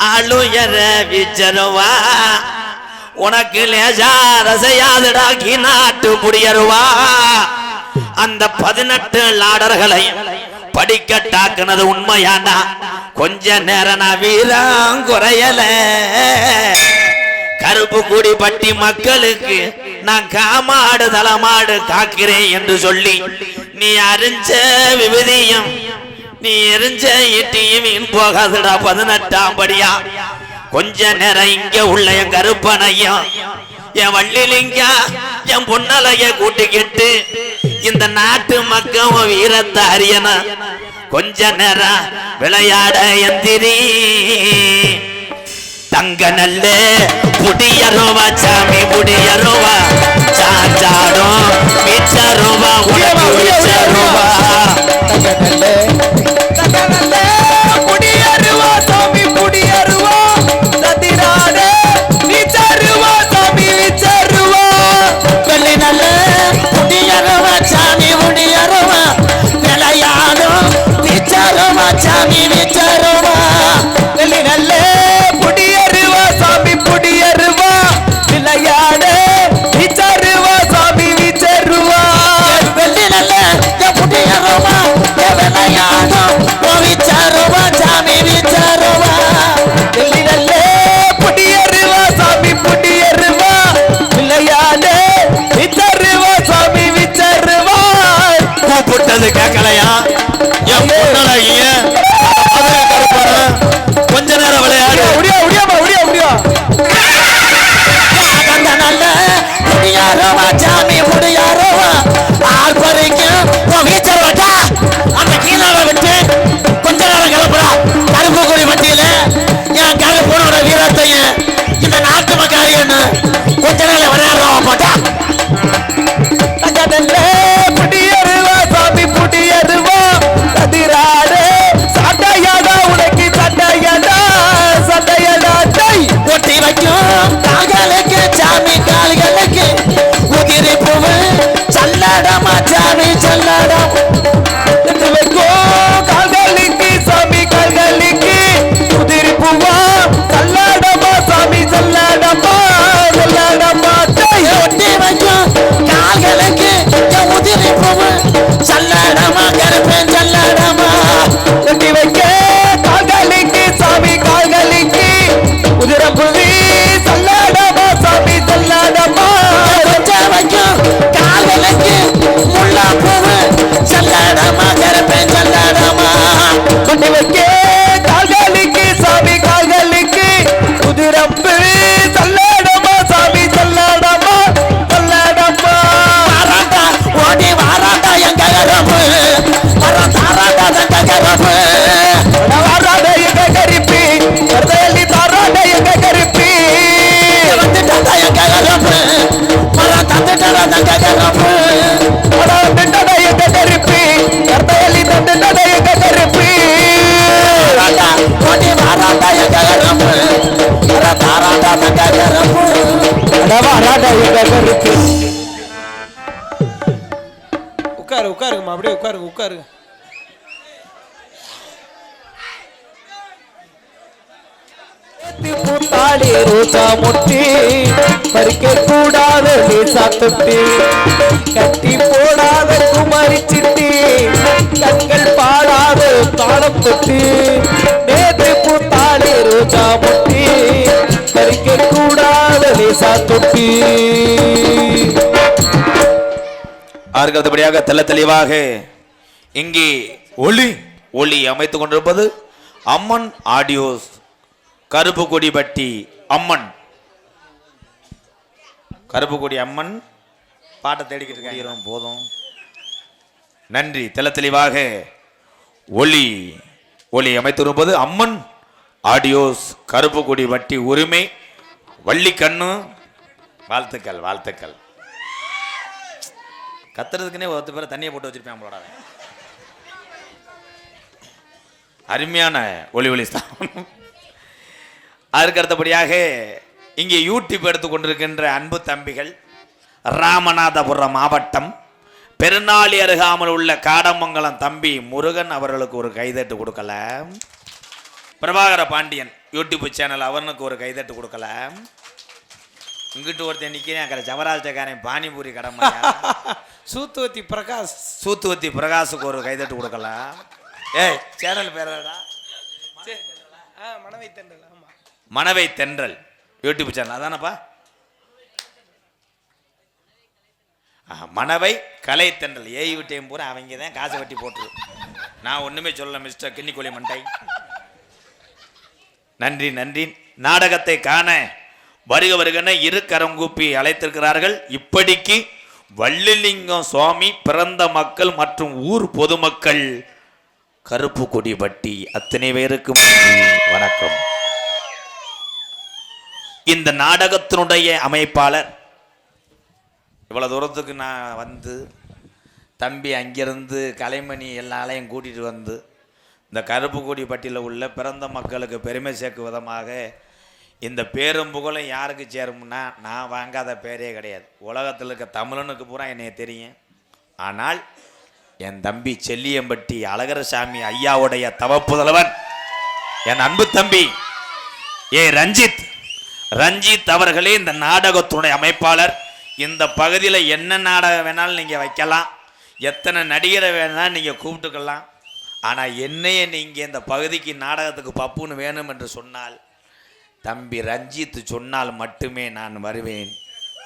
ஆளுயர விச்சருவா உனக்கு லேசா ரசையாதடாக்கி நாட்டு முடியருவா அந்த 18 லாடர்களை படிக்கட்டாக்குனது உண்மையானா கொஞ்ச நேரம் நான் வீரம் குறையல கருப்பு கூடி பட்டி மக்களுக்கு நான் காமாடு தலமாடு காக்கிறேன் என்று சொல்லி நீ அறிஞ்ச விபதியும் நீ எரிஞ்ச ஈட்டியும் வீண் போகாதுடா 18ஆம் படியா கொஞ்ச நேரம் இங்க உள்ள என் கருப்பனையும் என் வள்ளிலிங்க என் பொன்னலைய கூட்டிக்கிட்டு இந்த நாட்டு மக்கள் வீரத்தை அறியன கொஞ்ச நேரம் விளையாட எந்திரி தங்க நல்ல புடியருவா சாமி புடியருவா சாஞ்சாடும் மிச்சருவா உடம்பு மிச்சருவா தங்க நல்ல புடியருவா சாமி புடியருவா சதிராடே விச்சருவா சாமி விச்சருவா வெள்ளி நல்ல புடியருவா சாமி புடியருவா விளையாடும் விச்சருவா சாமி விச்சருவா வெள்ளி நல்ல புடியருவா சாமி புடியருவா விளையாடே விச்சருவா சாமி விச்சருவா வெள்ளி நல்ல புடியருவா விளையாடும் விச்சருவா சாமி விச்சருவா வெள்ளி நல்ல புடியருவா சாமி புடியருவா விளையாடே விச்சருவா சாமி விச்சருவா கூப்பிட்டது கேட்கலையா என் பொன்னழகிய கொஞ்ச நேரம் விளையாடு உடியா உடியாமா உடியா உடியா நல்ல முடியாரவா சாமி முடியாரவா ஆள் பறிக்கும் வீச்சருவாட்டா அந்த கீழாவை விட்டு கொஞ்ச நேரம் கிளப்புறா கருப்பு குடி வட்டியில என் கருப்பனோட வீரத்தையும் இந்த நாட்டு மக்காரியன்னு கொஞ்ச நேரம் விளையாடுறவா போட்டா புடியருவா சாமி புடியருவா கதிராடே சட்டையாடா உனக்கு சட்டையாடா சட்டையாடா ஒட்டி வைக்கும் கால்களுக்கு சாமி கால்களுக்கு உதிரி பூவு சல்லடமா சாமி சல்லடம் ஒட்டி வைக்கும் கால்களுக்கு சாமி கால்களுக்கு உதிரி பூவா சல்லடமா சாமி சல்லடமா சல்லடமா ஒட்டி வைக்கும் கால்களுக்கு உதிரி பூவு சல்லடமா கருப்பேன் சல்லடமா ஒட்டி வைக்க கால்களுக்கு சாமி கால்களுக்கு உதிரப்புவி சல்லடமா சாமி சல்லடமா வைக்கும் கால்களுக்கு முள்ளா பூவு சல்லடமா கருப்பேன் சல்லடமா கொண்டு வைக்க கால்களுக்கு சாமி கால்களுக்கு உதிரப்புவி சல்லடமா சாமி சல்லடமா சல்லடமா வாராண்டா ஓடி வாராண்டா எங்க கரப்பு தாராண்டா தங்க கரப்பு வாராண்டா எங்க கரிப்பி கருதையல்லி தாராண்டா எங்க கரிப்பி வந்துட்டா எங்க கரப்பு தந்துட்டா தங்க கரப்பு வந்துட்டா எங்க கரிப்பி கருதையல்லி தந்துட்டா எங்க கரிப்பி ஓடி வாராண்டா எங்க கரப்பு தாராண்டா தங்க கரப்பு வாராண்டா எங்க கரிப்பி உட்காருங்கம்மா அப்படியே உட்காருங்க பூத்தாளி ரோஜா முட்டி பறிக்க கூடாத லேசா தொட்டி கட்டி போடாத குமரி சிட்டி கண்கள் பாடாத தாளம் தொட்டி நேற்று பூத்தாளி ரோஜா முட்டி பறிக்க கூடாத லேசா தொட்டி. அடுத்தபடியாக தெள்ள தெளிவாக இங்கே ஒளி அமைத்துக் கொண்டிருப்பது அம்மன் ஆடியோஸ் கருப்பு கொடிபட்டி அம்மன். கருப்பு கொடி அம்மன் பாட்டை தேடிக்கிட்டு இருக்காங்க. போதும், நன்றி. தெள்ள தெளிவாக ஒளி அமைத்திருப்பது அம்மன் ஆடியோஸ் கருப்பு கொடிபட்டி உரிமை வள்ளிக்கண்ணு. வாழ்த்துக்கள். கத்துறதுக்குன்னே 10 பேரை தண்ணியை போட்டு வச்சிருப்பேன் நம்மளோட. அருமையான ஒளி ஸ்தாபனம். அதற்கு அடுத்தபடியாக இங்கே யூடியூப் எடுத்துக்கொண்டிருக்கின்ற அன்பு தம்பிகள் ராமநாதபுரம் மாவட்டம் பெருநாளி அருகாமல் உள்ள காடமங்கலம் தம்பி முருகன் அவர்களுக்கு ஒரு கைதட்டு கொடுக்கலாம். பிரபாகர பாண்டியன் யூடியூப் சேனல் அவனுக்கு ஒரு கைதட்டு கொடுக்கலாம். இங்கிட்டு ஒருத்தன் நிற்கிறேன் கடை ஜவராஜக்காரன் பானிபூரி கடமை சூத்துவத்தி பிரகாஷுக்கு ஒரு கைதட்டு கொடுக்கலாம். ஏய் சேனல் பேரடா மனவை தென்றல் யூடியூப் சேனல் அதானப்பா. மனவை கலை தென்றல் ஏய் விட்டையும் பூரா அவங்க தான் காசை வெட்டி போட்டுரு. நான் ஒண்ணுமே சொல்ல மிஸ்டர் கிண்ணிக்கோழி மண்டை. நன்றி. நாடகத்தை காண வருகன இரு கரம் கூப்பி அழைத்திருக்கிறார்கள். இப்படிக்கு வள்ளிலிங்கம் சுவாமி பிறந்த மக்கள் மற்றும் ஊர் பொதுமக்கள் கருப்பு கொடிபட்டி அத்தனை பேருக்கும் வணக்கம். இந்த நாடகத்தினுடைய அமைப்பாளர் இவ்வளவு தூரத்துக்கு நான் வந்து தம்பி அங்கிருந்து கலைமணி எல்லாரையும் கூட்டிட்டு வந்து இந்த கருப்பு கொடிபட்டியில் உள்ள பிறந்த மக்களுக்கு பெருமை சேர்க்கும் விதமாக இந்த பேரும் புகழும் யாருக்கு சேரும்னா நான் வாங்காத பேரே கிடையாது. உலகத்தில் இருக்க தமிழனுக்கு பூரா என்னைய தெரியும். ஆனால் என் தம்பி செல்லியம்பட்டி அழகரசாமி ஐயாவுடைய தவப்புதல்வன் என் அன்பு தம்பி ரஞ்சித் அவர்களே இந்த நாடகத்துடைய அமைப்பாளர். இந்த பகுதியில் என்ன நாடகம் வேணாலும் நீங்கள் வைக்கலாம், எத்தனை நடிகரை வேணாலும் நீங்கள் கூப்பிட்டுக்கலாம். ஆனால் என்னையே நீங்கள் இந்த பகுதிக்கு நாடகத்துக்கு பப்புன்னு வேணும் என்று சொன்னால் தம்பி ரஞ்சித் சொன்னால் மட்டுமே நான் வருவேன்.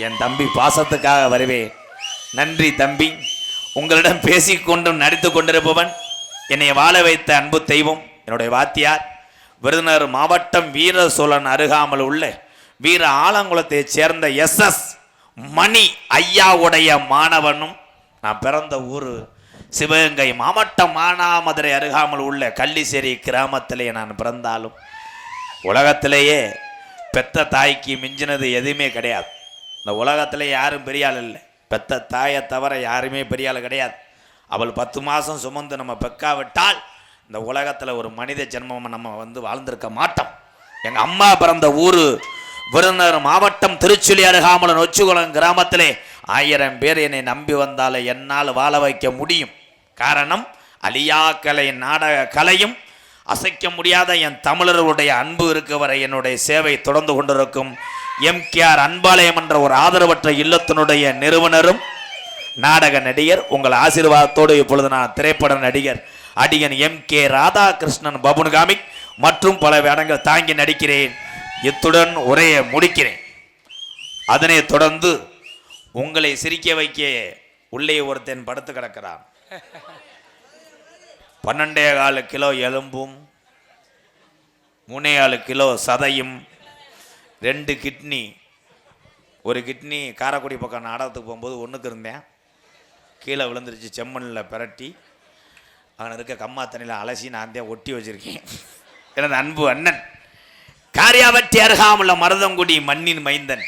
என் தம்பி பாசத்துக்காக வருவேன். நன்றி தம்பி. உங்களிடம் பேசிக்கொண்டும் நடித்து கொண்டிருப்பவன் என்னை வாழ வைத்த அன்பு தெய்வம் என்னுடைய வாத்தியார் விருதுநகர் மாவட்டம் வீர சோழன் அருகாமல் உள்ள வீர ஆலங்குளத்தை சேர்ந்த SS மணி ஐயாவுடைய மாணவனும். நான் பிறந்த ஊர் சிவகங்கை மாவட்டம் மானாமதுரை அருகாமல் உள்ள கள்ளிசேரி கிராமத்திலே நான் பிறந்தாலும் உலகத்திலேயே பெத்த தாய்க்கு மிஞ்சினது எதுவுமே கிடையாது. இந்த உலகத்திலே யாரும் பெரிய ஆள் இல்லை. பெத்த தாயை தவிர யாருமே பெரிய ஆள் கிடையாது. அவள் 10 மாதம் சுமந்து நம்ம பெக்காவிட்டால் இந்த உலகத்தில் ஒரு மனித ஜென்மம் நம்ம வந்து வாழ்ந்திருக்க மாட்டோம். எங்கள் அம்மா பிறந்த ஊர் விருதுநகர் மாவட்டம் திருச்சுழி அருகாமல் நொச்சிகுளம் கிராமத்திலே 1000 பேர் என்னை நம்பி வந்தாலே என்னால் வாழ வைக்க முடியும். காரணம் அழியா கலை நாடக கலையும் அசைக்க முடியாத என் தமிழர்களுடைய அன்பு இருக்க வரை என்னுடைய சேவை தொடர்ந்து கொண்டிருக்கும். MKR அன்பாலயம் என்ற ஒரு ஆதரவற்ற இல்லத்தினுடைய நிறுவனரும் நாடக நடிகர். உங்கள் ஆசீர்வாதத்தோடு இப்பொழுது நான் திரைப்பட நடிகர் அடியன் MK ராதாகிருஷ்ணன் பபுன்காமிக் மற்றும் பல வேடங்கள் தாங்கி நடிக்கிறேன். இத்துடன் உரையை முடிக்கிறேன். அதனை தொடர்ந்து உங்களை சிரிக்க வைக்க உள்ளே ஒருத்தன் படுத்து கிடக்கிறான். 12.25 கிலோ எலும்பும் 3.4 கிலோ சதையும் 2 கிட்னி. ஒரு கிட்னி காரைக்குடி பக்கம் நாடகத்துக்கு போகும்போது ஒன்றுக்கு இருந்தேன், கீழே விழுந்துருச்சு. செம்மண்ணில் பிரட்டி அவன் இருக்க கம்மா தண்ணியில் அலசி நான் தான் ஒட்டி வச்சிருக்கேன். எனது அன்பு அண்ணன் காரியாவட்டி அருகாமுள்ள மருதங்குடி மண்ணின் மைந்தன்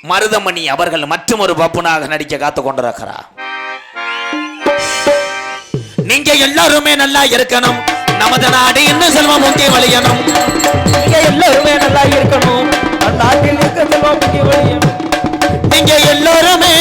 மருதமணி அவர்கள் மற்றும் ஒரு பப்புனாக நடிக்க காத்து கொண்டிருக்கிறார். நீங்க எல்லாருமே நல்லா இருக்கணும், நமது நாடு இன்னும் செல்வம் முக்கிய வழியணும். நீங்க எல்லாருமே நல்லா இருக்கணும், நாட்டில் இருக்க செல்வம் முக்கிய வழியணும். நீங்க எல்லாருமே